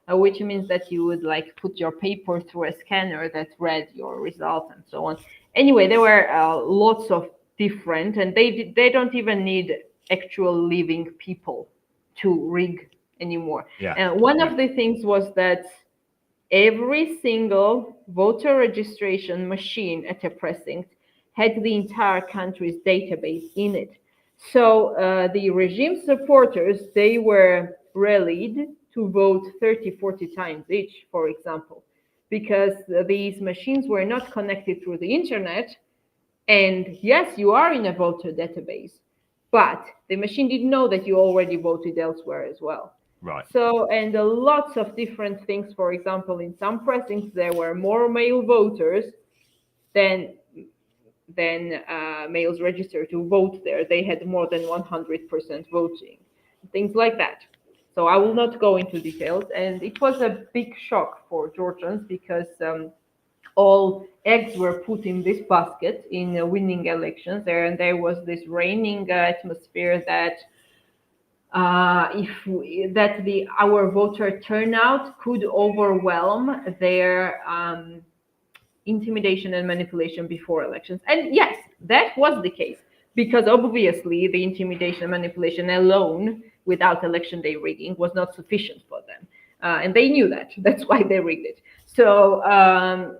which means that you would like put your paper through a scanner that read your result and so on. Anyway, there were lots of different, and they don't even need actual living people to rig anymore. Yeah. And one of the things was that every single voter registration machine at a precinct had the entire country's database in it. So the regime supporters, they were rallied to vote 30, 40 times each, for example, because these machines were not connected through the internet. And yes, you are in a voter database, but the machine didn't know that you already voted elsewhere as well. Right. So, and lots of different things. For example, in some precincts, there were more male voters than males registered to vote there. They had more than 100% voting, things like that. So I will not go into details. And it was a big shock for Georgians because all eggs were put in this basket in winning elections there, and there was this reigning atmosphere that our voter turnout could overwhelm their intimidation and manipulation before elections. And yes, that was the case, because obviously the intimidation and manipulation alone without election day rigging was not sufficient for them. And they knew that. That's why they rigged it. So, and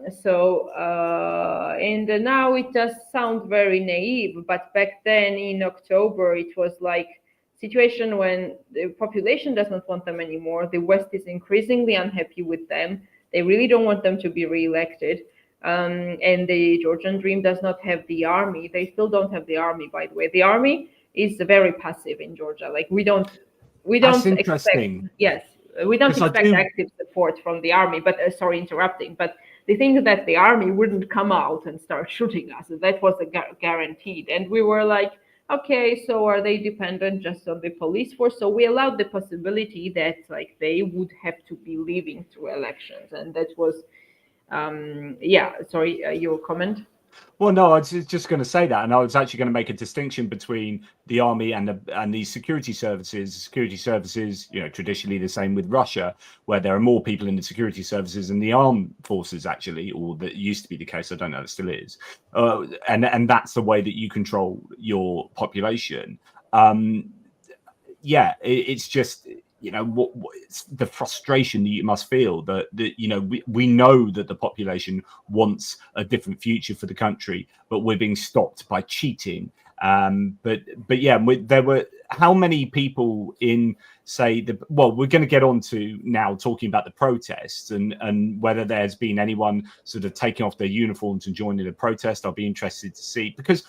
now it does sound very naive, but back then in October, it was like situation when the population does not want them anymore. The West is increasingly unhappy with them. They really don't want them to be re-elected. And the Georgian dream does not have the army. They still don't have the army, by the way. The army is very passive in Georgia. Like we don't expect, yes, we don't expect active support from the army. But sorry, interrupting. But the thing is that the army wouldn't come out and start shooting us. That was guaranteed. And we were like, okay, so are they dependent just on the police force? So we allowed the possibility that like they would have to be living through elections, and that was, sorry, your comment. Well, no, I was just going to say that, and I was actually going to make a distinction between the army and the security services. Security services, traditionally the same with Russia, where there are more people in the security services than the armed forces, actually, or that used to be the case. I don't know if it still is, and that's the way that you control your population. It's just. It's the frustration that you must feel that we know that the population wants a different future for the country, but we're being stopped by cheating. But there were how many people in, say, we're going to get on to now talking about the protests and whether there's been anyone sort of taking off their uniforms and joining the protest. I'll be interested to see, because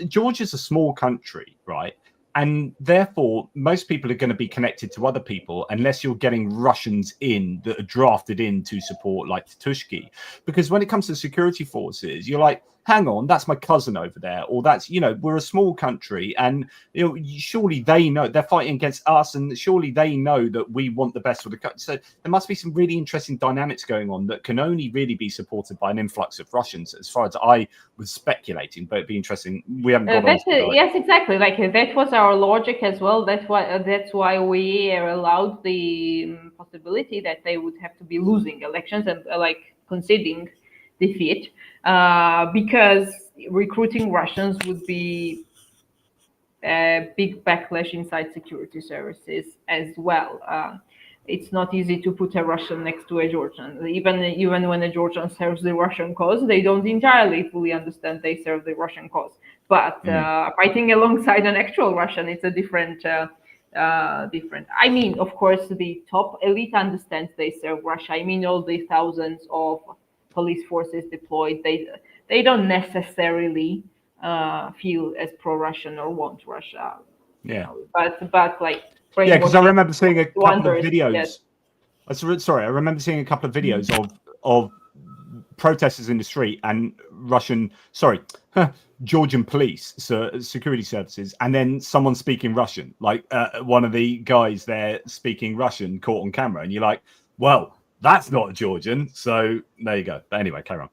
Georgia's a small country, right? And therefore, most people are going to be connected to other people unless you're getting Russians in that are drafted in to support, like Tushki. Because when it comes to security forces, you're like, hang on, that's my cousin over there, or that's, we're a small country, and surely they know they're fighting against us, and surely they know that we want the best for the country. So there must be some really interesting dynamics going on that can only really be supported by an influx of Russians, as far as I was speculating. But it'd be interesting. We haven't got yes, exactly. Like that was our logic as well. That's why we allowed the possibility that they would have to be losing elections and conceding defeat, because recruiting Russians would be a big backlash inside security services as well. It's not easy to put a Russian next to a Georgian. Even when a Georgian serves the Russian cause, they don't entirely fully understand they serve the Russian cause. But fighting alongside an actual Russian, it's a different. I mean, of course, the top elite understands they serve Russia. I mean, all the thousands of police forces deployed, they don't necessarily feel as pro-Russian or want Russia. Yeah. But like. Yeah, because I remember seeing a couple of videos. Yes. Sorry, I remember seeing a couple of videos of protesters in the street and Georgian police, security services, and then someone speaking Russian, like one of the guys there speaking Russian caught on camera, and you're like, well, that's not a Georgian. So there you go. But anyway, carry on.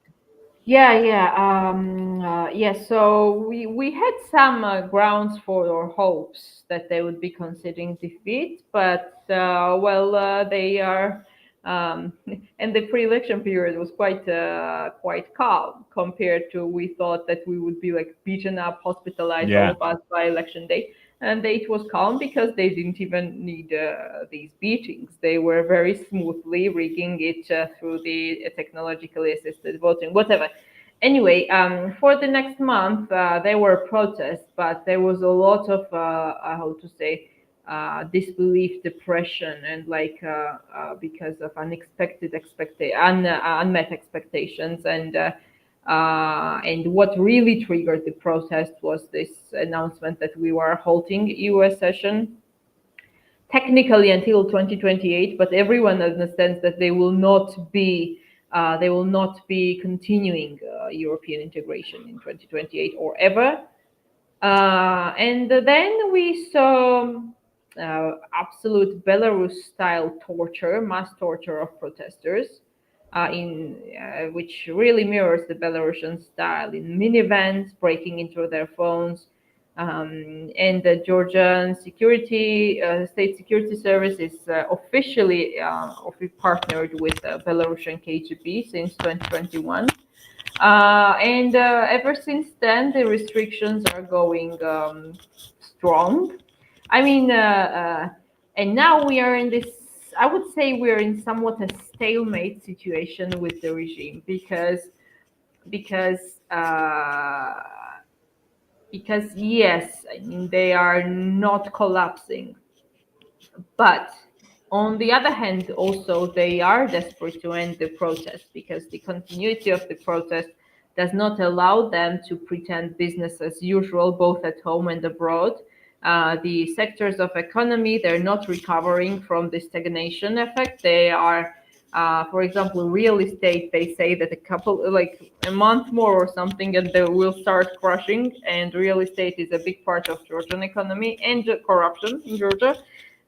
So we had some grounds for hopes that they would be conceding defeat, but they are And the pre-election period was quite calm compared to we thought that we would be like beaten up, hospitalized, all of us by election day. And it was calm because they didn't even need these beatings. They were very smoothly rigging it through the technologically assisted voting, whatever. Anyway, for the next month, there were protests, but there was a lot of, how to say, disbelief, depression, and because of unmet expectations, and what really triggered the protest was this announcement that we were halting US session technically until 2028, but everyone understands that they will not be continuing European integration in 2028 or ever. And then we saw absolute Belarus-style torture, mass torture of protesters, which really mirrors the Belarusian style in minivans, breaking into their phones. And the Georgian state security service is officially partnered with Belarusian KGB since 2021. And ever since then, the restrictions are going strong. I mean, and now we are in this, I would say we are in somewhat a stalemate situation with the regime because yes, I mean, they are not collapsing. But on the other hand, also, they are desperate to end the protest because the continuity of the protest does not allow them to pretend business as usual, both at home and abroad. The sectors of economy, they're not recovering from the stagnation effect. They are, for example, real estate, they say that a month more or something, and they will start crushing. And real estate is a big part of Georgian economy and corruption in Georgia.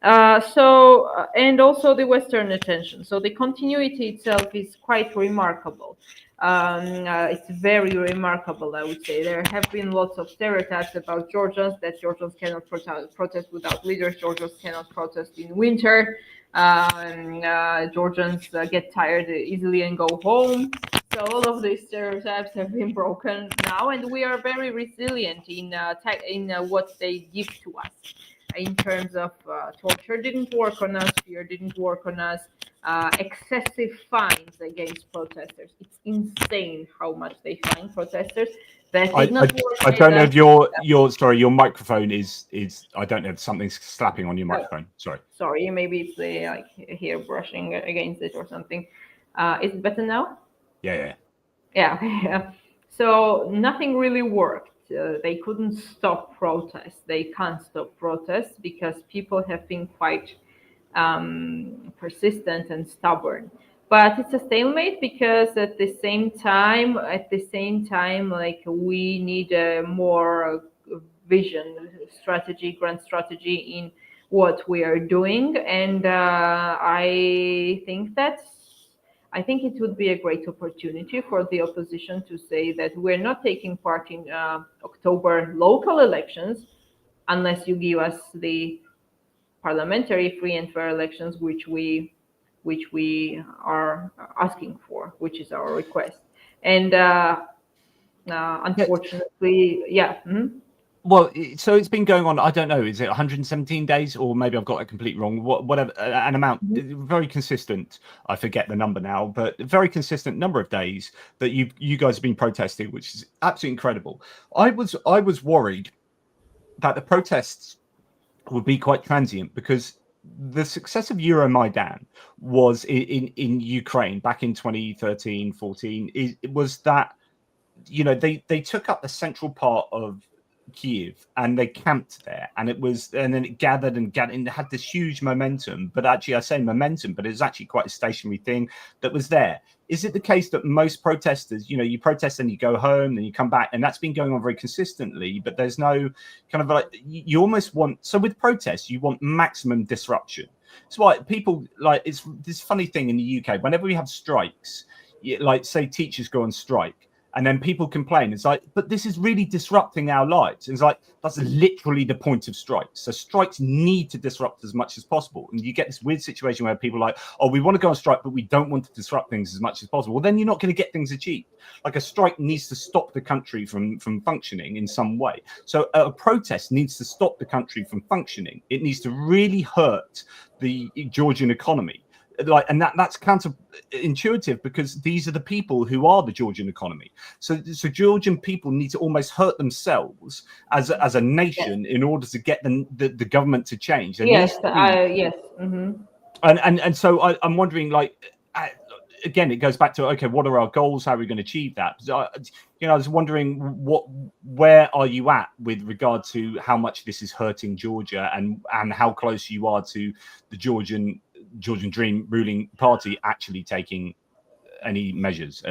And also the Western attention. So the continuity itself is quite remarkable. It's very remarkable, I would say. There have been lots of stereotypes about Georgians, that Georgians cannot protest without leaders, Georgians cannot protest in winter, Georgians get tired easily and go home. So all of these stereotypes have been broken now, and we are very resilient in what they give to us. In terms of torture didn't work on us, fear didn't work on us, excessive fines against protesters. It's insane how much they fine protesters. That did not work. I don't know if your microphone is I don't know if something's slapping on your microphone. Sorry, maybe it's like hair brushing against it or something. Is it better now? Yeah. So nothing really worked. They couldn't stop protests. They can't stop protests because people have been quite persistent and stubborn. But it's a stalemate because at the same time, like we need a more vision, strategy, grand strategy in what we are doing, and I think it would be a great opportunity for the opposition to say that we're not taking part in October local elections unless you give us the parliamentary free and fair elections, which we are asking for, which is our request. And unfortunately, yeah. Mm-hmm. Well, so it's been going on, I don't know, is it 117 days, or maybe I've got it completely wrong, whatever, an amount, very consistent, I forget the number now, but very consistent number of days that you guys have been protesting, which is absolutely incredible. I was worried that the protests would be quite transient because the success of Euromaidan was in Ukraine back in 2013, 14, it was that, you know, they took up the central part of Kiev and they camped there, and then it gathered and had this huge momentum. But actually, I say momentum, but it was actually quite a stationary thing that was there. Is it the case that most protesters, you know, you protest and you go home and you come back, and that's been going on very consistently, but there's no kind of like, you almost want, so with protests, you want maximum disruption. It's why people like, it's this funny thing in the UK, whenever we have strikes, like say teachers go on strike, And then people complain. It's like, but this is really disrupting our lives. And it's like, that's literally the point of strikes. So strikes need to disrupt as much as possible. And you get this weird situation where people are like, oh, we want to go on strike, but we don't want to disrupt things as much as possible. Well, then you're not going to get things achieved. Like a strike needs to stop the country from functioning in some way. So a protest needs to stop the country from functioning. It needs to really hurt the Georgian economy. Like, and that's counterintuitive because these are the people who are the Georgian economy. So Georgian people need to almost hurt themselves as a nation in order to get the government to change. There yes, yes. Mm-hmm. And so I'm wondering, like, again, it goes back to, okay, what are our goals? How are we going to achieve that? I was wondering where are you at with regard to how much this is hurting Georgia and how close you are to the Georgian Dream ruling party actually taking any measures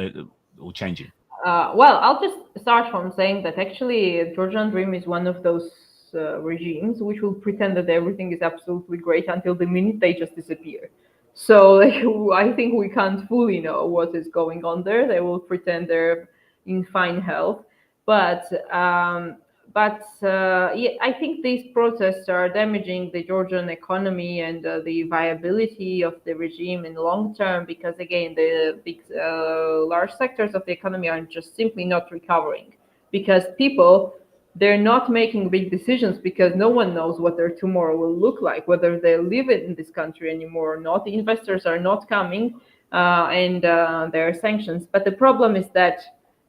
or changing? Well, I'll just start from saying that actually Georgian Dream is one of those regimes which will pretend that everything is absolutely great until the minute they just disappear. So I think we can't fully know what is going on there. They will pretend they're in fine health, but yeah, I think these protests are damaging the Georgian economy and the viability of the regime in the long term, because again, the big large sectors of the economy are just simply not recovering, because people, they're not making big decisions because no one knows what their tomorrow will look like, whether they live in this country anymore or not. The investors are not coming, and there are sanctions. But the problem is that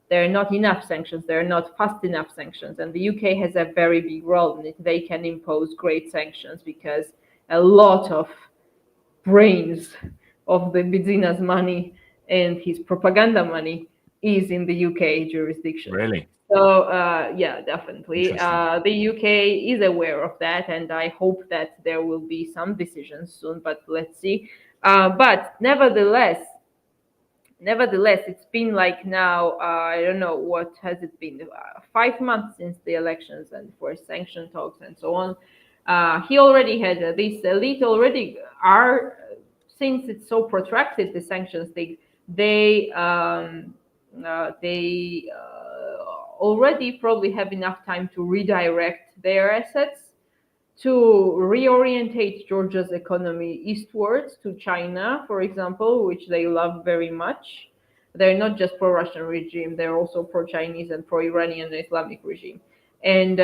there are not enough sanctions. There are not fast enough sanctions. And the UK has a very big role in it. They can impose great sanctions because a lot of brains of the Bidzina's money and his propaganda money is in the UK jurisdiction. Really? So yeah, definitely. The UK is aware of that, and I hope that there will be some decisions soon, but let's see. But nevertheless, it's been like now, I don't know, what has it been, 5 months since the elections and for sanction talks and so on. He already had this elite already are, since it's so protracted, the sanctions, they already probably have enough time to redirect their assets, to reorientate Georgia's economy eastwards to China, for example, which they love very much. They're not just pro-Russian regime, they're also pro-Chinese and pro-Iranian and Islamic regime. And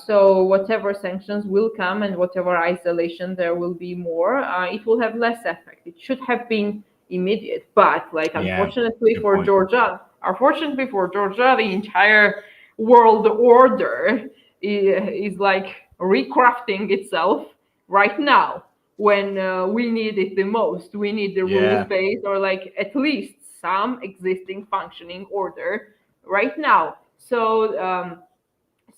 so whatever sanctions will come and whatever isolation there will be more, it will have less effect. It should have been immediate, but unfortunately for Georgia, the entire world order is like recrafting itself right now when we need it the most. We need the rules-based, or like at least some existing functioning order right now. So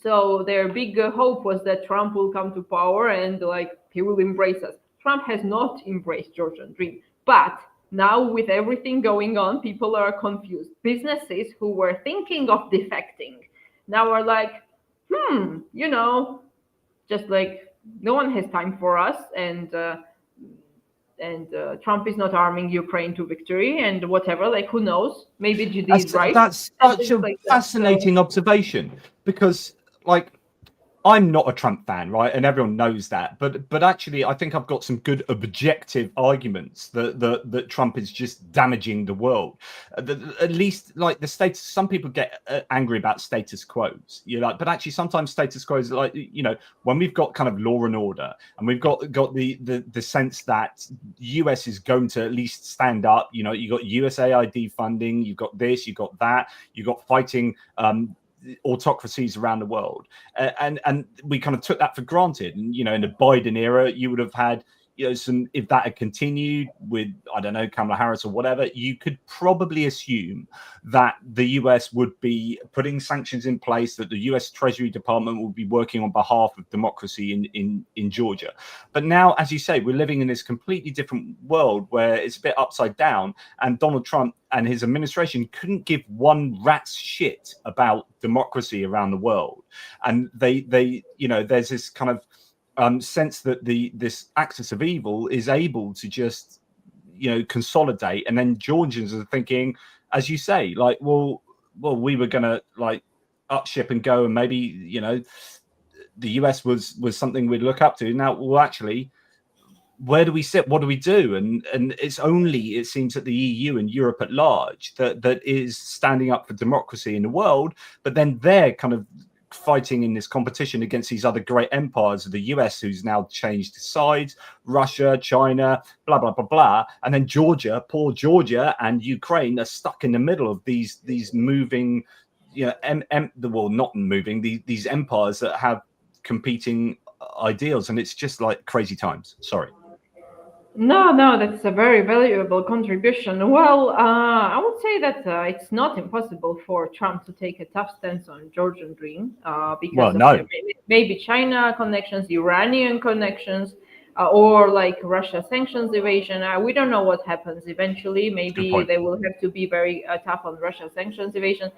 so their big hope was that Trump will come to power and like he will embrace us. Trump has not embraced Georgian Dream, but now with everything going on, people are confused. Businesses who were thinking of defecting now are like, just like no one has time for us, and Trump is not arming Ukraine to victory, and whatever, like who knows? Maybe GD is right. That's such a fascinating observation, because like I'm not a Trump fan, right? And everyone knows that. But actually, I think I've got some good objective arguments that Trump is just damaging the world. At least, like the status. Some people get angry about status quos. But actually, sometimes status quos, like when we've got kind of law and order, and we've got the sense that the US is going to at least stand up. You got USAID funding. You've got this. You've got that. You've got fighting autocracies around the world, and we kind of took that for granted. And in the Biden era, you would have had some, if that had continued with, I don't know, Kamala Harris or whatever, you could probably assume that the US would be putting sanctions in place, that the US Treasury Department would be working on behalf of democracy in Georgia. But now, as you say, we're living in this completely different world where it's a bit upside down, and Donald Trump and his administration couldn't give one rat's shit about democracy around the world. And they there's this kind of sense that this axis of evil is able to just consolidate, and then Georgians are thinking, as you say, like, well, well, we were going to like up ship and go, and maybe, you know, the US was something we'd look up to. Now, well, actually, where do we sit? What do we do? And it's only, it seems, that the EU and Europe at large that is standing up for democracy in the world, but then they're kind of fighting in this competition against these other great empires of the US, who's now changed sides, Russia, China, blah, blah, blah, blah. And then Georgia, poor Georgia, and Ukraine are stuck in the middle of these moving, you know, well, not moving, these empires that have competing ideals. And it's just like crazy times. Sorry. No, that's a very valuable contribution. Well, I would say that it's not impossible for Trump to take a tough stance on Georgian dream because of maybe China connections, Iranian connections, or like Russia sanctions evasion. We don't know what happens eventually. Maybe they will have to be very tough on Russia sanctions evasion.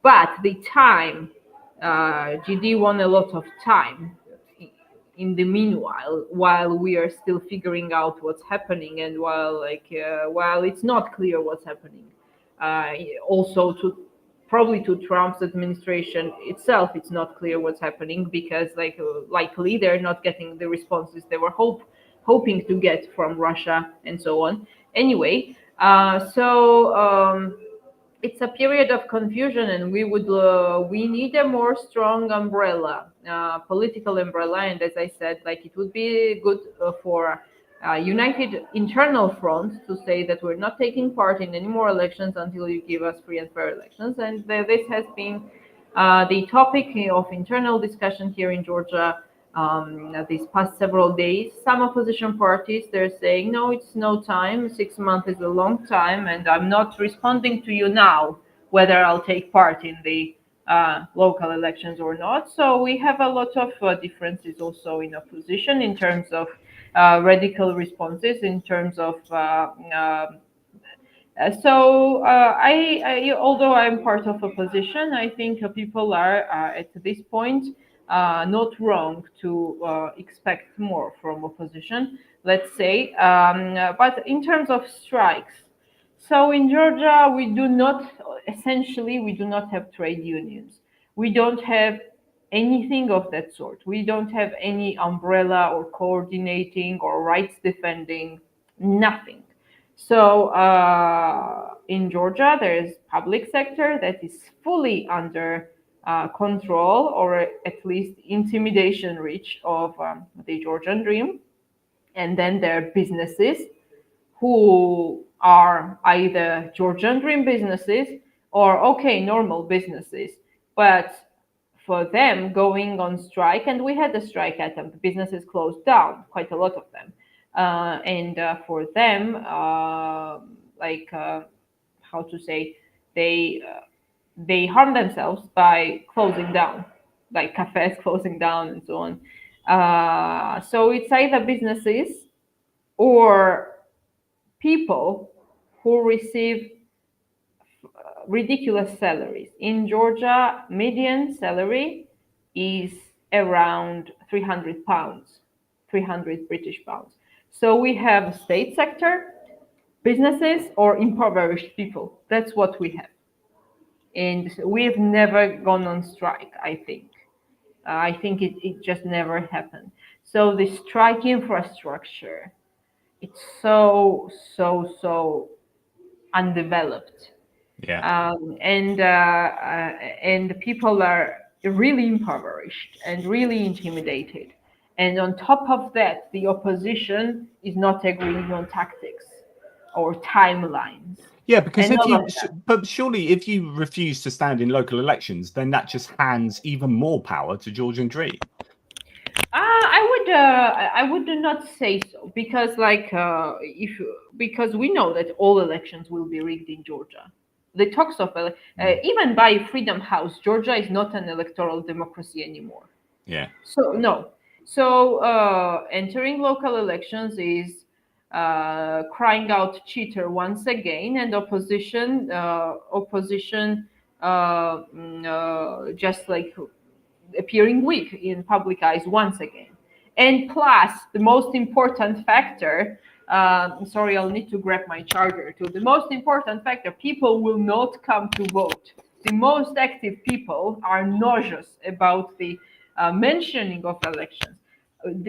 But the time, GD won a lot of time in the meanwhile, while we are still figuring out what's happening, and while it's not clear what's happening, also probably to Trump's administration itself, it's not clear what's happening, because likely they're not getting the responses they were hoping to get from Russia and so on. Anyway, it's a period of confusion, and we need a more strong umbrella, political umbrella. And as I said, it would be good for united internal front to say that we're not taking part in any more elections until you give us free and fair elections. And this has been the topic of internal discussion here in Georgia these past several days. Some opposition parties, they're saying, no, it's no time. 6 months is a long time, and I'm not responding to you now whether I'll take part in the local elections or not. So we have a lot of differences also in opposition in terms of radical responses, in terms of although I'm part of opposition, I think people are at this point not wrong to expect more from opposition, let's say. But in terms of strikes, so in Georgia, we do not have trade unions. We don't have anything of that sort. We don't have any umbrella or coordinating or rights defending, nothing. So in Georgia, there is public sector that is fully under control, or at least intimidation reach of the Georgian dream. And then there are businesses who are either Georgian dream businesses or normal businesses. But for them going on strike, and we had a strike attempt, businesses closed down, quite a lot of them. And for them, how to say, they harm themselves by closing down, like cafes closing down and so on. So it's either businesses or people who receive ridiculous salaries. In Georgia, median salary is around 300 pounds, 300 British pounds. So we have state sector, businesses, or impoverished people. That's what we have. And we've never gone on strike, I think. I think it just never happened. So the strike infrastructure, it's so undeveloped. Yeah. And people are really impoverished and really intimidated. And on top of that, the opposition is not agreeing on tactics or timelines. Yeah, because but surely if you refuse to stand in local elections, then that just hands even more power to Georgian dream. I would not say so, because because we know that all elections will be rigged in Georgia. The talks of even by Freedom House, Georgia is not an electoral democracy anymore. Yeah. So no. So entering local elections is crying out cheater once again, and opposition just like appearing weak in public eyes once again. And plus, the most important factor, sorry, I'll need to grab my charger too. The most important factor, people will not come to vote the most active people are nauseous about the mentioning of elections.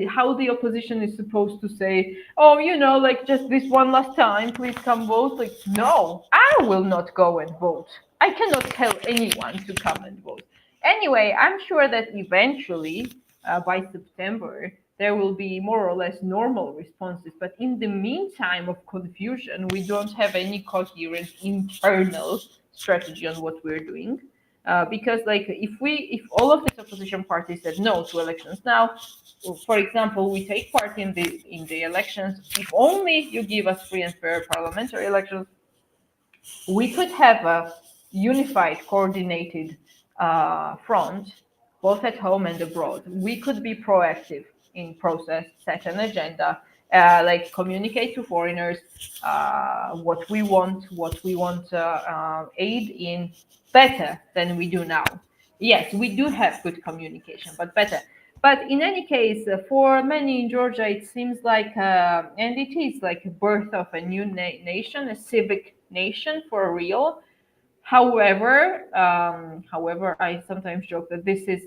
How the opposition is supposed to say, oh, like just this one last time, please come vote. Like, no, I will not go and vote. I cannot tell anyone to come and vote. Anyway, I'm sure that eventually, by September, there will be more or less normal responses. But in the meantime of confusion, we don't have any coherent internal strategy on what we're doing. Because like if all of these opposition parties said no to elections now, for example, we take part in the elections, if only you give us free and fair parliamentary elections, we could have a unified, coordinated front, both at home and abroad. We could be proactive in process, set an agenda, like communicate to foreigners what we want aid in better than we do now. Yes, we do have good communication, but better. But in any case, for many in Georgia, it seems like, and it is like a birth of a new nation, a civic nation for real. However, I sometimes joke that this is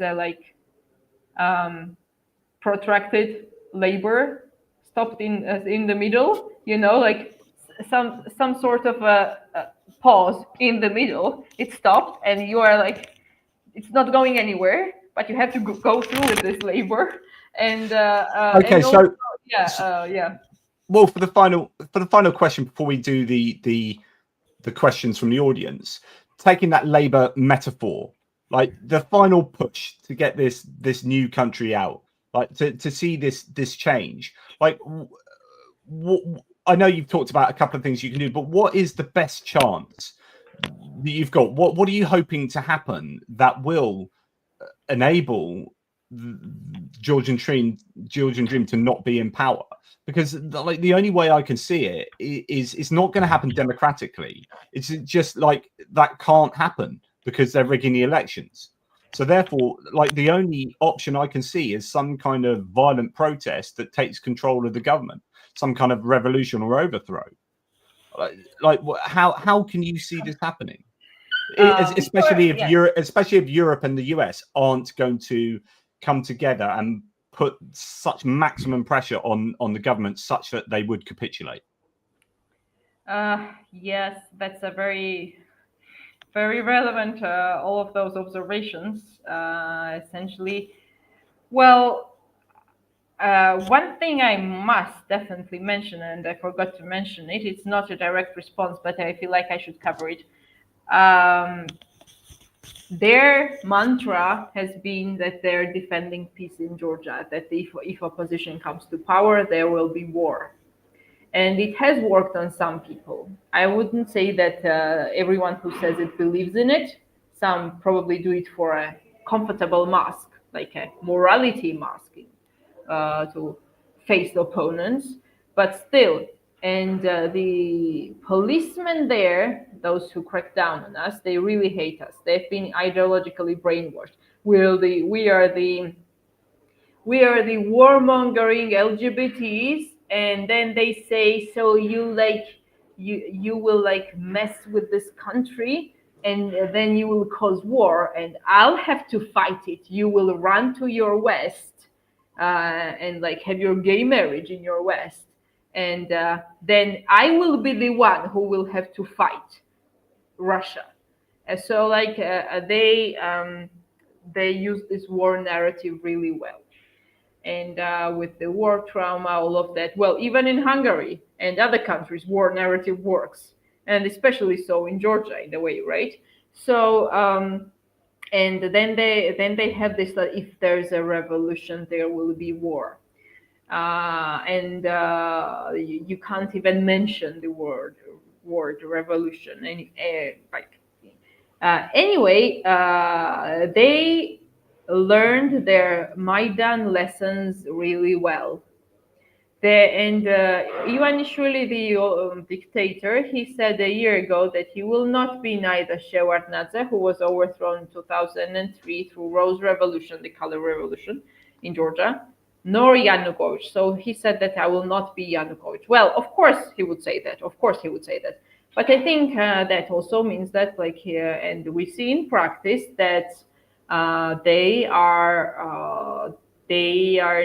protracted labor stopped in the middle. Like some sort of a pause in the middle. It stopped, and you are like, it's not going anywhere, but you have to go through with this labor. And okay, and also, so yeah. Well, for the final question before we do the questions from the audience, taking that Labour metaphor, like the final push to get this new country out, like to see this change, like I know you've talked about a couple of things you can do, but what is the best chance that you've got? What are you hoping to happen that will enable the Georgian dream to not be in power? Because like the only way I can see it is it's not going to happen democratically. It's just like that can't happen because they're rigging the elections. So therefore, like the only option I can see is some kind of violent protest that takes control of the government, some kind of revolution or overthrow. Like how can you see this happening? Especially if Europe and the US aren't going to come together and put such maximum pressure on the government such that they would capitulate. Yes, that's a very, very relevant, all of those observations. Essentially, well, one thing I must definitely mention, and I forgot to mention it, it's not a direct response, but I feel like I should cover it. Their mantra has been that they're defending peace in Georgia, that if opposition comes to power, there will be war. And it has worked on some people. I wouldn't say that everyone who says it believes in it. Some probably do it for a comfortable mask, like a morality masking, to face the opponents. But still, and the policemen there, those who crack down on us, they really hate us. They've been ideologically brainwashed. We are the warmongering LGBTs, and then they say, so you will like mess with this country, and then you will cause war, and I'll have to fight it. You will run to your west and like have your gay marriage in your west, and then I will be the one who will have to fight Russia. And so like they use this war narrative really well. And with the war trauma, all of that, well, even in Hungary and other countries, war narrative works, and especially so in Georgia in a way, right? So and then they have this if there's a revolution, there will be war. And you can't even mention the word revolution. Anyway, they learned their Maidan lessons really well. Ivanishvili, the dictator, he said a year ago that he will not be neither Shevardnadze, who was overthrown in 2003 through Rose Revolution, the color revolution in Georgia, nor Yanukovych. So he said that I will not be Yanukovych. Well, of course he would say that. But I think that also means that, like here, and we see in practice that they are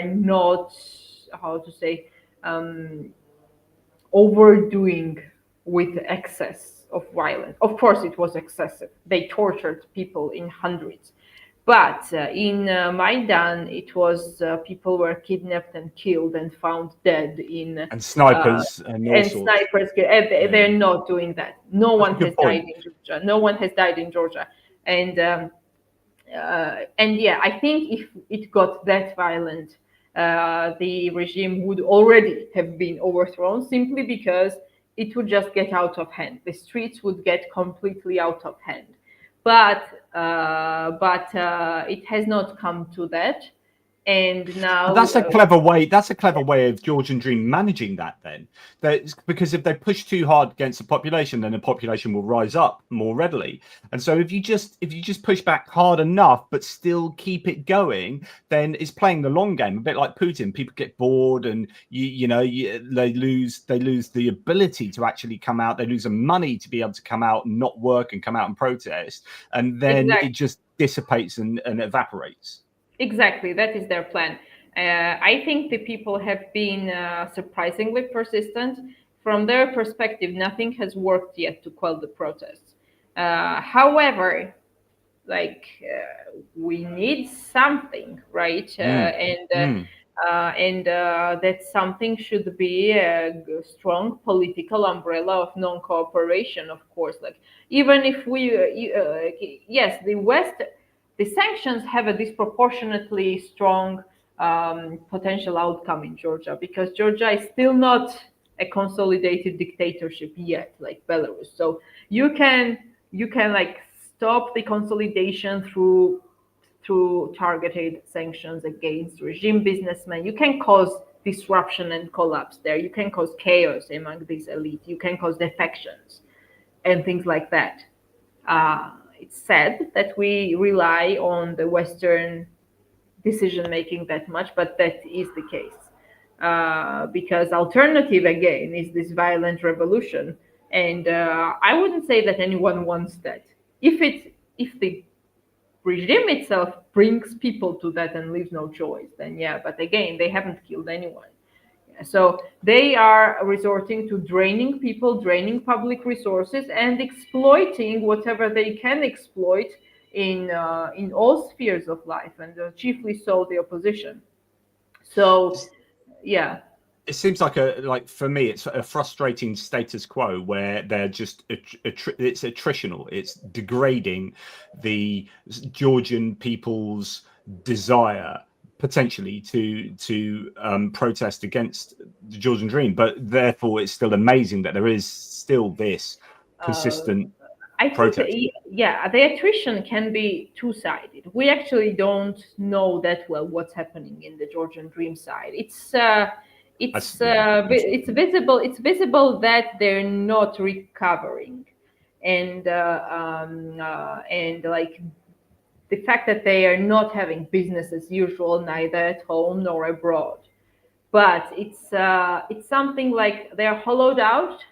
not, how to say, overdoing with excess of violence. Of course, it was excessive. They tortured people in hundreds. But in Maidan, it was people were kidnapped and killed and found dead in And snipers and all sorts. snipers. They're not doing that. No one has died in Georgia. No one has died in Georgia. And yeah, I think if it got that violent, the regime would already have been overthrown simply because it would just get out of hand. The streets would get completely out of hand. But it has not come to that. And now that's a clever way. That's a clever way of Georgian Dream managing that. Then, because if they push too hard against the population, then the population will rise up more readily. And so, if you just push back hard enough, but still keep it going, then it's playing the long game. A bit like Putin. People get bored, and they lose the ability to actually come out. They lose the money to be able to come out and not work and come out and protest, and then it just dissipates and evaporates. Exactly, that is their plan. I think the people have been surprisingly persistent. From their perspective, nothing has worked yet to quell the protests. However, we need something, right? And that something should be a strong political umbrella of non-cooperation, of course. Like, even if yes, the West. The sanctions have a disproportionately strong potential outcome in Georgia because Georgia is still not a consolidated dictatorship yet, like Belarus. So you can like stop the consolidation through targeted sanctions against regime businessmen. You can cause disruption and collapse there. You can cause chaos among this elite. You can cause defections and things like that. It's sad that we rely on the Western decision-making that much, but that is the case. Because alternative, again, is this violent revolution. And I wouldn't say that anyone wants that. If the regime itself brings people to that and leaves no choice, then yeah, but again, they haven't killed anyone. So they are resorting to draining people, draining public resources, and exploiting whatever they can exploit in all spheres of life, and chiefly so the opposition. So, yeah. It seems like for me, it's a frustrating status quo where they're just it's attritional. It's degrading the Georgian people's desire potentially to protest against the Georgian Dream, but therefore it's still amazing that there is still this consistent protest. Yeah, the attrition can be two-sided. We actually don't know that well what's happening in the Georgian Dream side. It's visible. It's visible that they're not recovering, and like the fact that they are not having business as usual, neither at home nor abroad. But it's something like they're hollowed out,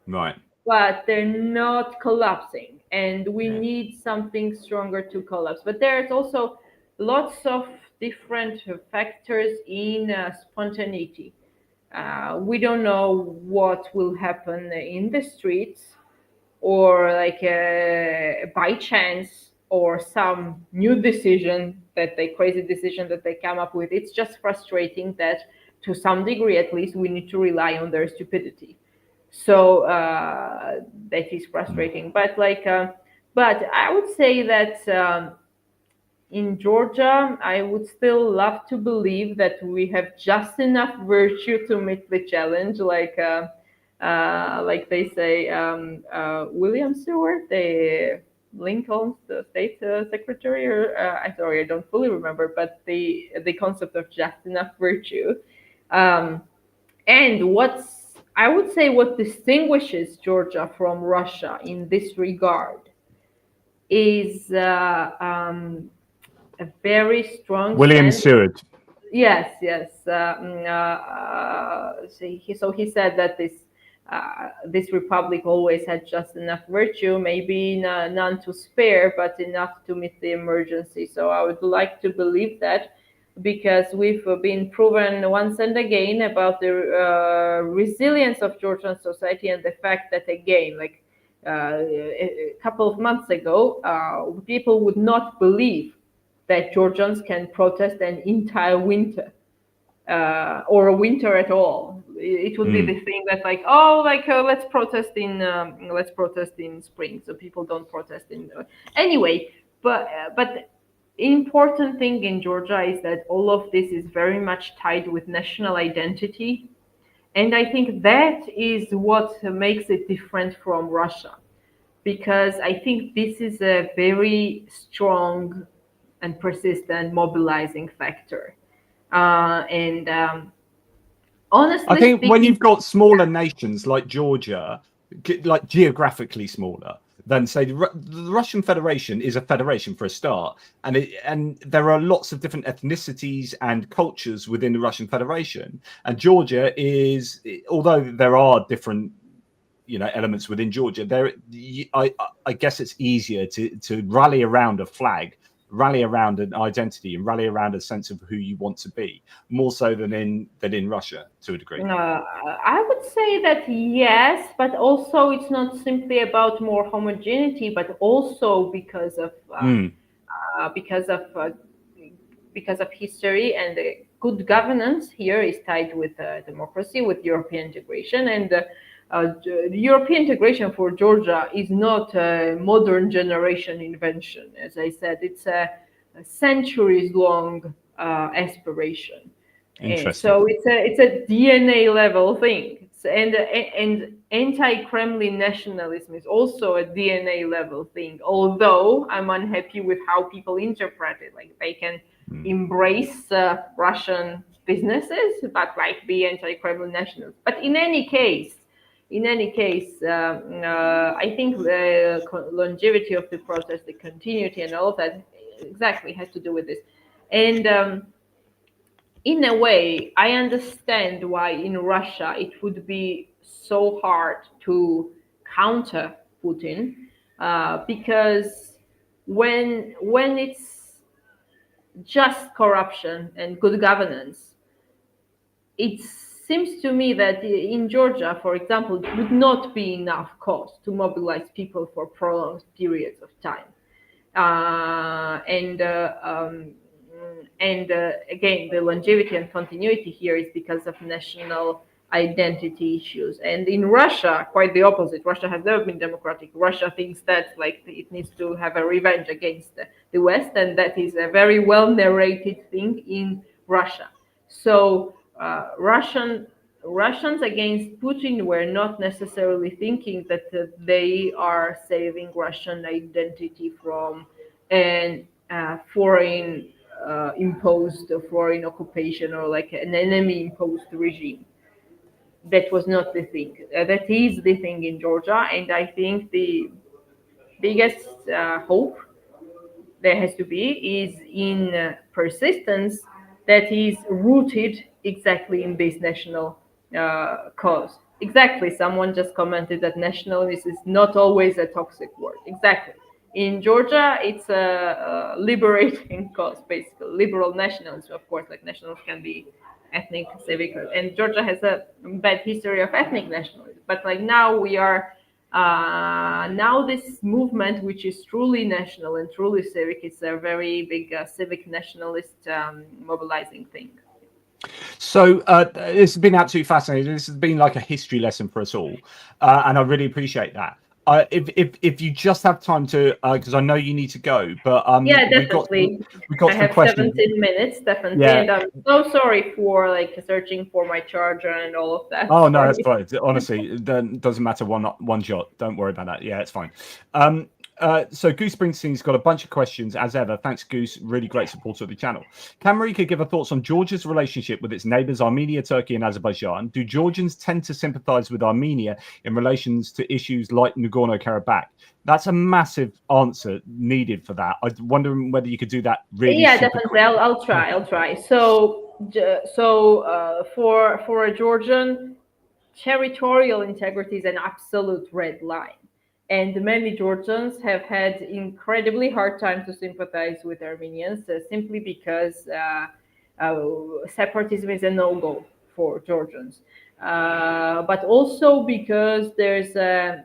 right? But they're not collapsing, and we need something stronger to collapse. But there's also lots of different factors in spontaneity. We don't know what will happen in the streets, or like by chance, or some new decision crazy decision that they come up with. It's just frustrating that to some degree, at least, we need to rely on their stupidity. So that is frustrating. But but I would say that in Georgia, I would still love to believe that we have just enough virtue to meet the challenge, like they say, William Stewart, the Lincoln's the state secretary, or I'm sorry, I don't fully remember, but the concept of just enough virtue, and I would say what distinguishes Georgia from Russia in this regard is a very strong William Stewart. Yes. So he said that this this republic always had just enough virtue, maybe none to spare, but enough to meet the emergency. So I would like to believe that, because we've been proven once and again about the resilience of Georgian society, and the fact that, again, like a couple of months ago, people would not believe that Georgians can protest an entire winter. Or a winter at all. It would be the thing that, like, oh, like let's protest in spring, so people don't protest in anyway. But important thing in Georgia is that all of this is very much tied with national identity, and I think that is what makes it different from Russia, because I think this is a very strong and persistent mobilizing factor. Honestly, I think speaking, when you've got smaller nations like Georgia, like geographically smaller than, say, the Russian Federation is a federation for a start, and there are lots of different ethnicities and cultures within the Russian Federation, and Georgia is, although there are different elements within Georgia, I guess it's easier to rally around a flag, rally around an identity, and rally around a sense of who you want to be, more so than in Russia, to a degree. I would say that yes, but also it's not simply about more homogeneity, but also because of history, and good governance here is tied with democracy, with European integration, and the European integration for Georgia is not a modern generation invention. As I said, it's a centuries-long aspiration. So it's a DNA level thing. And anti-Kremlin nationalism is also a DNA level thing. Although I'm unhappy with how people interpret it, like they can embrace Russian businesses, but like be anti-Kremlin nationals. But in any case, I think the longevity of the process, the continuity, and all of that exactly has to do with this. And in a way, I understand why in Russia it would be so hard to counter Putin, because when it's just corruption and good governance, it seems to me that in Georgia, for example, it would not be enough cause to mobilize people for prolonged periods of time. Again, the longevity and continuity here is because of national identity issues. And in Russia, quite the opposite. Russia has never been democratic. Russia thinks that like it needs to have a revenge against the West, and that is a very well narrated thing in Russia. So Russians against Putin were not necessarily thinking that they are saving Russian identity from an foreign imposed foreign occupation, or like an enemy imposed regime. That was not the thing. That is the thing in Georgia, and I think the biggest hope there has to be is in persistence that is rooted exactly in this national cause. Exactly. Someone just commented that nationalism is not always a toxic word. Exactly. In Georgia, it's a liberating cause, basically. Liberal nationalism, of course, like nationals can be ethnic, civic, and Georgia has a bad history of ethnic nationalism. But like now we are, now this movement, which is truly national and truly civic, it's a very big civic nationalist mobilizing thing. So this has been absolutely fascinating. This has been like a history lesson for us all, and I really appreciate that. If you just have time to, because I know you need to go, but yeah, definitely. We got I some have questions. 17 minutes, definitely, yeah. And I'm so sorry for like searching for my charger and all of that. Oh no, that's fine. Honestly, it doesn't matter one shot. Don't worry about that. Yeah, it's fine. So Goose Springsteen's got a bunch of questions as ever. Thanks, Goose. Really great supporter of the channel. Can Marika give her thoughts on Georgia's relationship with its neighbours Armenia, Turkey, and Azerbaijan? Do Georgians tend to sympathise with Armenia in relations to issues like Nagorno-Karabakh? That's a massive answer needed for that. I wonder whether you could do that really. Yeah, definitely. I'll try. So for a Georgian, territorial integrity is an absolute red line. And many Georgians have had incredibly hard time to sympathize with Armenians simply because separatism is a no-go for Georgians. But also because there's a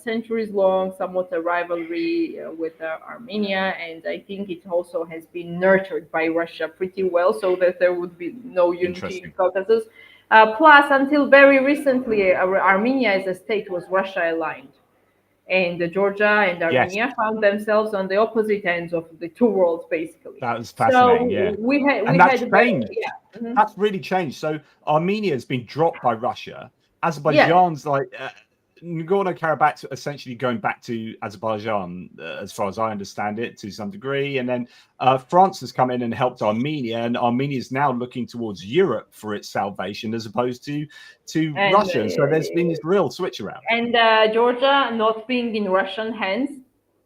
centuries-long, somewhat a rivalry with Armenia, and I think it also has been nurtured by Russia pretty well, so that there would be no unity in Caucasus. Plus, until very recently, Armenia as a state was Russia-aligned, and Georgia and Armenia found themselves on the opposite ends of the two worlds, basically. That was fascinating, so that's changed. That's really changed. So Armenia has been dropped by Russia. Azerbaijan's like Nagorno-Karabakh essentially going back to Azerbaijan, as far as I understand it, to some degree. And then France has come in and helped Armenia, and Armenia is now looking towards Europe for its salvation as opposed to Russia. So there's been this real switch around. And Georgia not being in Russian hands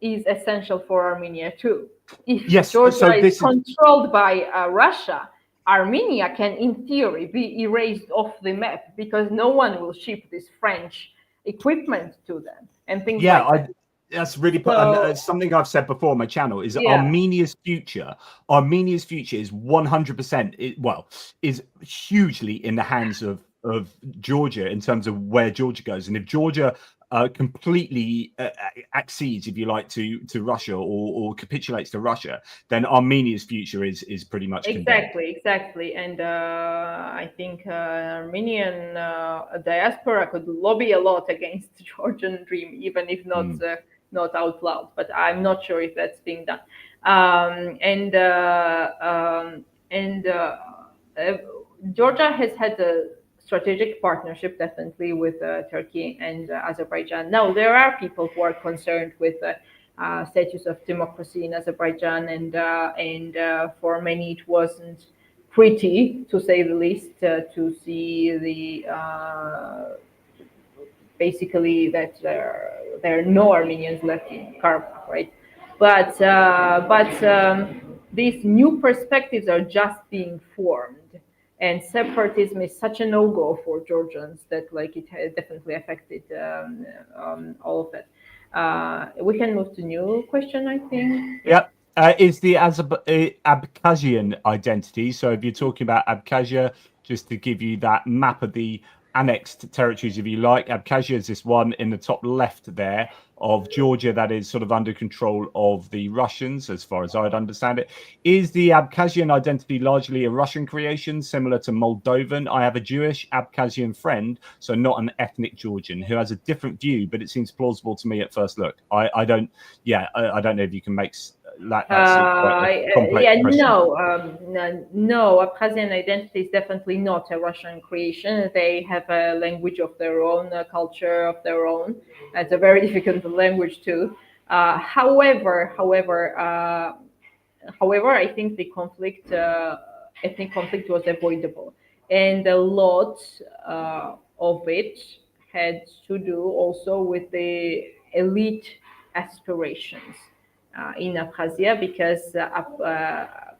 is essential for Armenia too. If Georgia is controlled by Russia, Armenia can, in theory, be erased off the map because no one will ship this French equipment to them and things like that. That's really something I've said before on my channel is Armenia's future is 100% is hugely in the hands of Georgia in terms of where Georgia goes. And if Georgia completely accedes, if you like, to Russia or capitulates to Russia, then Armenia's future is pretty much exactly. And I think Armenian diaspora could lobby a lot against the Georgian dream, even if not out loud. But I'm not sure if that's being done. Georgia has had a strategic partnership, definitely, with Turkey and Azerbaijan. Now, there are people who are concerned with status of democracy in Azerbaijan, and for many it wasn't pretty, to say the least, to see the basically that there are no Armenians left in Karabakh, right? But these new perspectives are just being formed. And separatism is such a no-go for Georgians that it has definitely affected all of it. We can move to new question, I think. Yep. Is the Abkhazian identity? So if you're talking about Abkhazia, just to give you that map of the annexed territories, if you like, Abkhazia is this one in the top left there of Georgia that is sort of under control of the Russians, as far as I'd understand it. Is the Abkhazian identity largely a Russian creation, similar to Moldovan? I have a Jewish Abkhazian friend, so not an ethnic Georgian, who has a different view, but it seems plausible to me at first look. I don't know if you can make that. No. Abkhazian identity is definitely not a Russian creation. They have a language of their own, a culture of their own. It's a very difficult language too. However, I think the ethnic conflict was avoidable, and a lot of it had to do also with the elite aspirations in Abkhazia, because the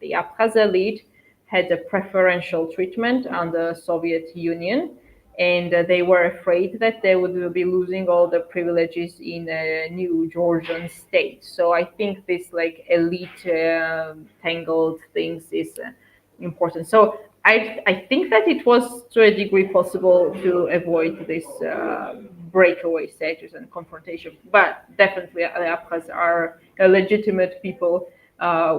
Abkhaz elite had a preferential treatment under the Soviet Union, and they were afraid that they would be losing all the privileges in a new Georgian state. So I think this elite tangled things is important. So I think that it was to a degree possible to avoid this breakaway status and confrontation, but definitely the Abkhaz are a legitimate people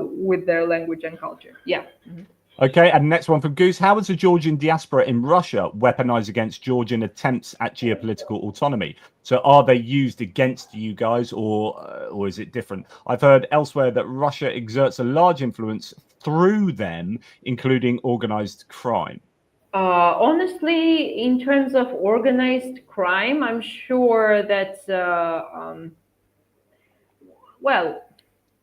with their language and culture. Yeah. Mm-hmm. Okay, and next one from Goose. How was the Georgian diaspora in Russia weaponized against Georgian attempts at geopolitical autonomy? So are they used against you guys, or is it different? I've heard elsewhere that Russia exerts a large influence through them, including organized crime. Honestly, in terms of organized crime, I'm sure that,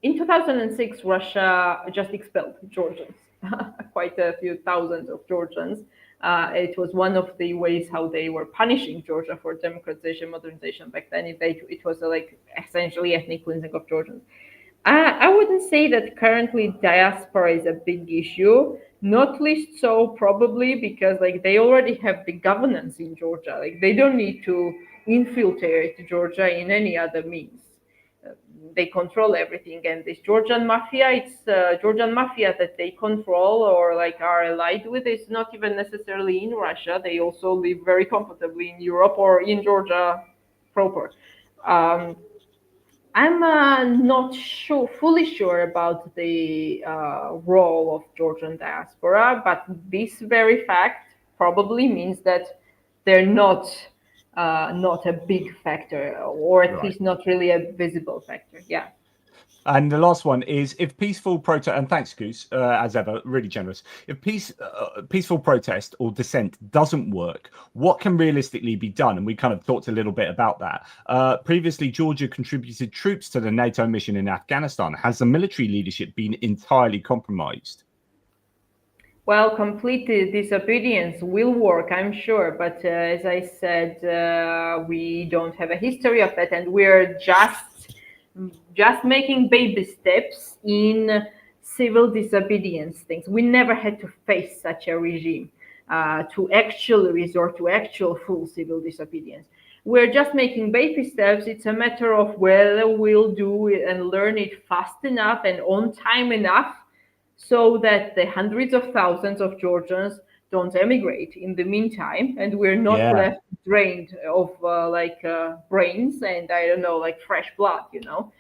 in 2006, Russia just expelled Georgians. Quite a few thousands of Georgians. It was one of the ways how they were punishing Georgia for democratization, modernization. Back then, it was essentially ethnic cleansing of Georgians. I wouldn't say that currently diaspora is a big issue. Not least so probably because like they already have the governance in Georgia. Like they don't need to infiltrate Georgia in any other means. They control everything, and this Georgian mafia, it's Georgian mafia that they control or like are allied with. It's not even necessarily in Russia. They also live very comfortably in Europe or in Georgia proper. I'm not fully sure about the role of Georgian diaspora, but this very fact probably means that they're not a big factor, or at least not really a visible factor. Yeah. And the last one is, if peaceful protest, and thanks, Goose, as ever, really generous. If peaceful protest or dissent doesn't work, what can realistically be done? And we kind of talked a little bit about that. Previously, Georgia contributed troops to the NATO mission in Afghanistan. Has the military leadership been entirely compromised? Well, complete disobedience will work, I'm sure. But as I said, we don't have a history of that, and we're just making baby steps in civil disobedience things. We never had to face such a regime to actually resort to actual full civil disobedience. We're just making baby steps. It's a matter of whether we'll do it and learn it fast enough and on time enough so that the hundreds of thousands of Georgians don't emigrate in the meantime, and we're not left drained of brains and I don't know, like fresh blood, you know.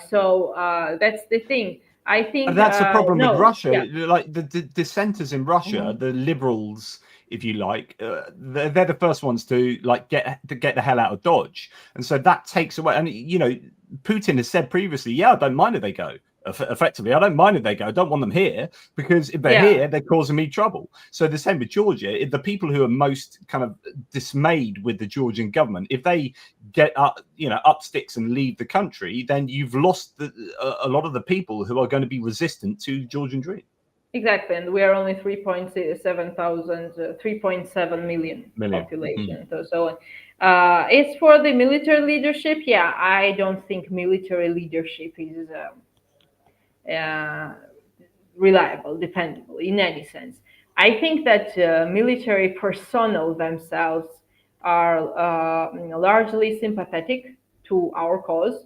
So that's the thing. I think and that's the problem with Russia. Yeah. Like the dissenters in Russia, the liberals, if you like, they're the first ones to like get the hell out of Dodge, and so that takes away. And you know, Putin has said previously, yeah, I don't mind if they go. Effectively, I don't mind if they go. I don't want them here because if they're here, they're causing me trouble. So the same with Georgia. If the people who are most kind of dismayed with the Georgian government, if they get up, up sticks and leave the country, then you've lost a lot of the people who are going to be resistant to Georgian dream. Exactly, and we are only 3.7 million population. So on. As for the military leadership, yeah, I don't think military leadership is reliable, dependable in any sense. I think that military personnel themselves are largely sympathetic to our cause,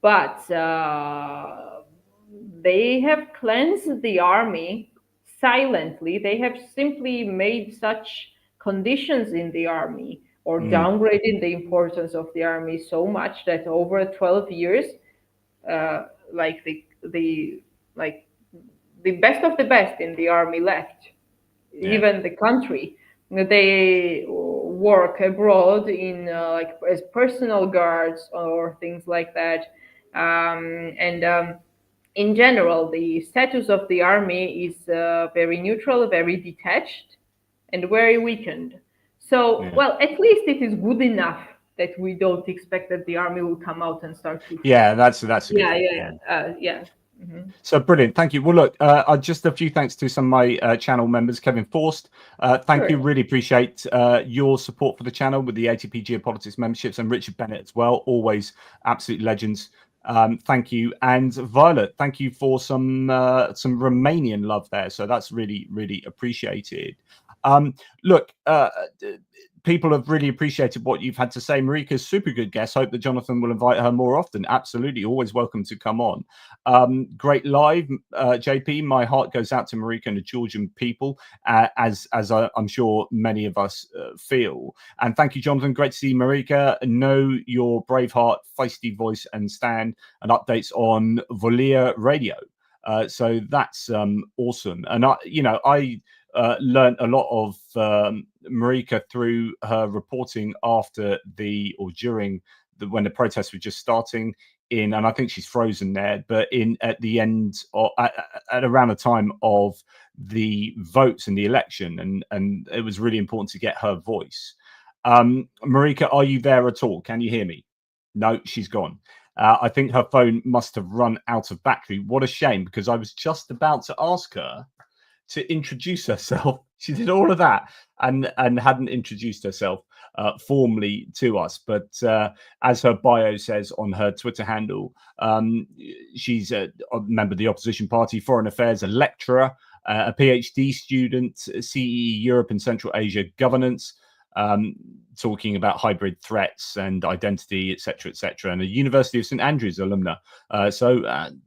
but they have cleansed the army silently. They have simply made such conditions in the army or downgraded the importance of the army so much that over 12 years, the best of the best in the army left, even the country. They work abroad in as personal guards or things like that, in general, the status of the army is very neutral, very detached, and very weakened. So, well, at least it is good enough that we don't expect that the army will come out and start to. Yeah, that's a good yeah. So brilliant, thank you. Well, look, just a few thanks to some of my channel members. Kevin Forst, thank you, really appreciate your support for the channel with the ATP Geopolitics memberships, and Richard Bennett as well, always absolute legends. Thank you. And Violet, thank you for some Romanian love there, so that's really appreciated. Look, people have really appreciated what you've had to say. Marika's super good guest. Hope that Jonathan will invite her more often. Absolutely, always welcome to come on. Great live, JP. My heart goes out to Marika and the Georgian people, as I'm sure many of us feel. And thank you, Jonathan. Great to see Marika. Know your brave heart, feisty voice, and stand, and updates on Volia Radio. So that's awesome. And I learned a lot of Marika through her reporting after during when the protests were just starting and I think she's frozen there, but at the end or at around the time of the votes and the election, and it was really important to get her voice. Marika, are you there at all? Can you hear me? No, she's gone. I think her phone must have run out of battery. What a shame, because I was just about to ask her to introduce herself. She did all of that and hadn't introduced herself formally to us. But as her bio says on her Twitter handle, she's a member of the opposition party, foreign affairs, a lecturer, a PhD student, CE Europe and Central Asia governance, talking about hybrid threats and identity, etc., etc., and a University of St Andrews alumna.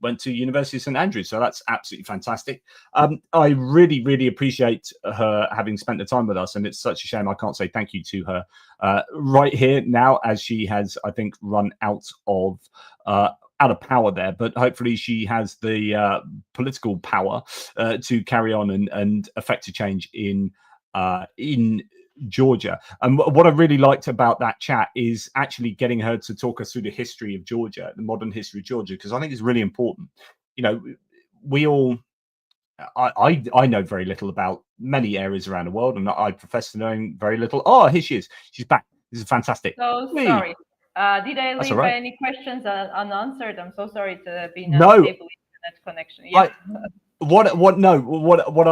Went to University of St Andrews, so that's absolutely fantastic. I really, really appreciate her having spent the time with us, and it's such a shame I can't say thank you to her right here now, as she has, I think, run out of power there, but hopefully she has the political power to carry on and affect a change in Georgia. And what I really liked about that chat is actually getting her to talk us through the history of Georgia, the modern history of Georgia, because I think it's really important. You know, we all, I know very little about many areas around the world, and I profess to knowing very little. Oh, here she is. She's back. This is fantastic. So sorry. Did I leave any questions unanswered? I'm so sorry to be unstable internet connection. Yeah. What I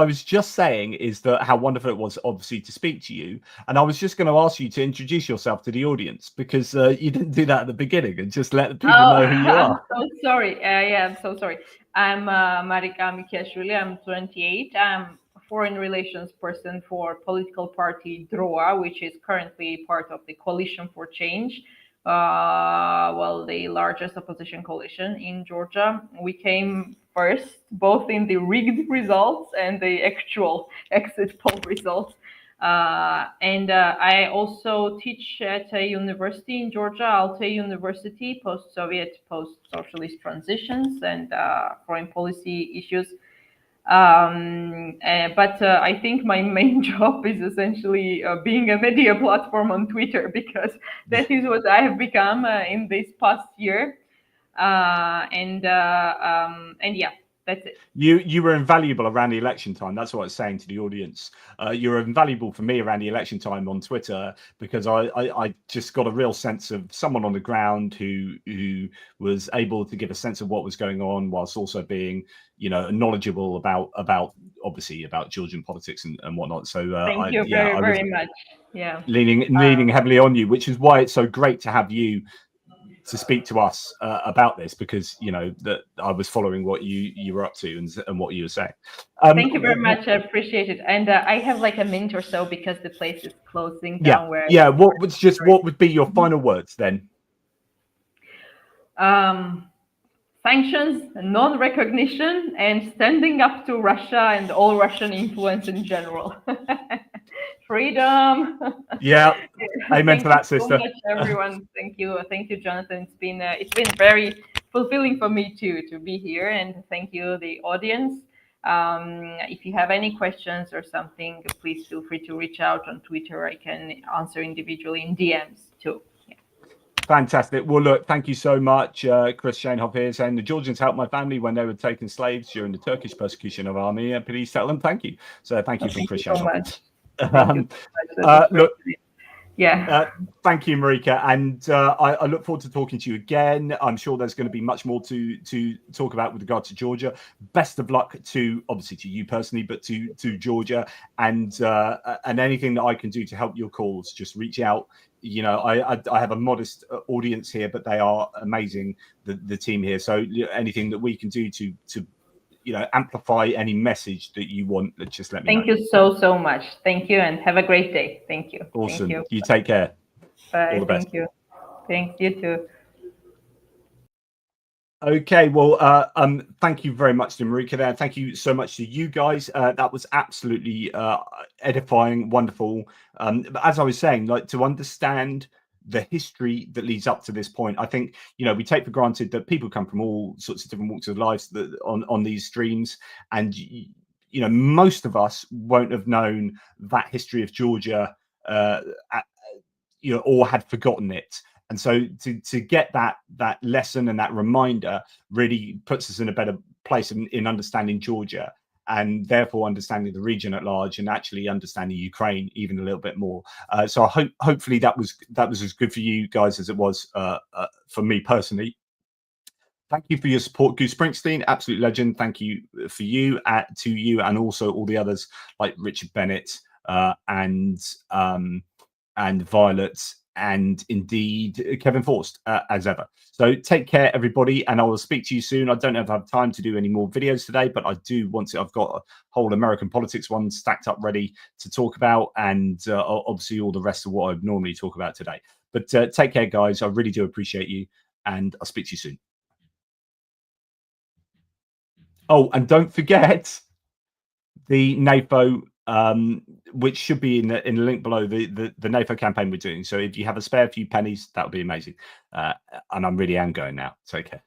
was just saying is that how wonderful it was, obviously, to speak to you, and I was just going to ask you to introduce yourself to the audience, because you didn't do that at the beginning, and just let the people know who you are. I'm so sorry. I'm so sorry. I'm Marika Mikiashvili. I'm 28. I'm a foreign relations person for political party DROA, which is currently part of the Coalition for Change. The largest opposition coalition in Georgia. We came first, both in the rigged results and the actual exit poll results. I also teach at a university in Georgia, Altai University, post-Soviet, post-socialist transitions and foreign policy issues. But I think my main job is essentially being a media platform on Twitter, because that is what I have become in this past year. Yeah, that's it. You were invaluable around the election time. That's what I was saying to the audience. You were invaluable for me around the election time on Twitter, because I just got a real sense of someone on the ground who was able to give a sense of what was going on, whilst also being, you know, knowledgeable about obviously about Georgian politics and whatnot. So thank you very much. Yeah, leaning heavily on you, which is why it's so great to have you to speak to us about this, because you know that I was following what you were up to and what you were saying. Thank you very much. I appreciate it. And I have like a minute or so, because the place is closing down. What would be your final words then? Sanctions, non-recognition, and standing up to Russia and all Russian influence in general. Freedom. Yeah, amen to that, sister. Thank you so much, everyone. Thank you, Jonathan. It's been very fulfilling for me to be here, and thank you, the audience. If you have any questions or something, please feel free to reach out on Twitter. I can answer individually in DMs too. Fantastic. Well, look, thank you so much, Chris Shanehoff here, saying the Georgians helped my family when they were taking slaves during the Turkish persecution of Armenia. Please tell them thank you. So thank you from Chris Shanehoff. Look, thank you, Marika, and I look forward to talking to you again. I'm sure there's going to be much more to talk about with regard to Georgia. Best of luck to you personally, but to Georgia, and anything that I can do to help your cause, just reach out. You know, I have a modest audience here, but they are amazing, the team here. So anything that we can do to amplify any message that you want, just let me know. Thank you so much. Thank you, and have a great day. Thank you. Awesome. Thank you. You take care. Bye. All the best. Thank you. Thanks. You too. Okay, well, thank you very much to Marika there. Thank you so much to you guys. That was absolutely edifying, wonderful. As I was saying, like, to understand the history that leads up to this point, I think, you know, we take for granted that people come from all sorts of different walks of life on these streams, and you know, most of us won't have known that history of Georgia, or had forgotten it. And so to get that lesson and that reminder really puts us in a better place in understanding Georgia, and therefore understanding the region at large, and actually understanding Ukraine even a little bit more. So hopefully that was as good for you guys as it was for me personally. Thank you for your support, Goose Springsteen, absolute legend. Thank you to you, and also all the others like Richard Bennett and Violet and indeed Kevin Forst, as ever. So take care, everybody, and I will speak to you soon. I don't know if I have time to do any more videos today, but I do want to. I've got a whole American politics one stacked up ready to talk about, and obviously all the rest of what I would normally talk about today. But take care, guys. I really do appreciate you, and I'll speak to you soon. Oh, and don't forget the NAFO, which should be in the link below, the NAFO campaign we're doing. So if you have a spare few pennies, that would be amazing. And I really am going now. Take care.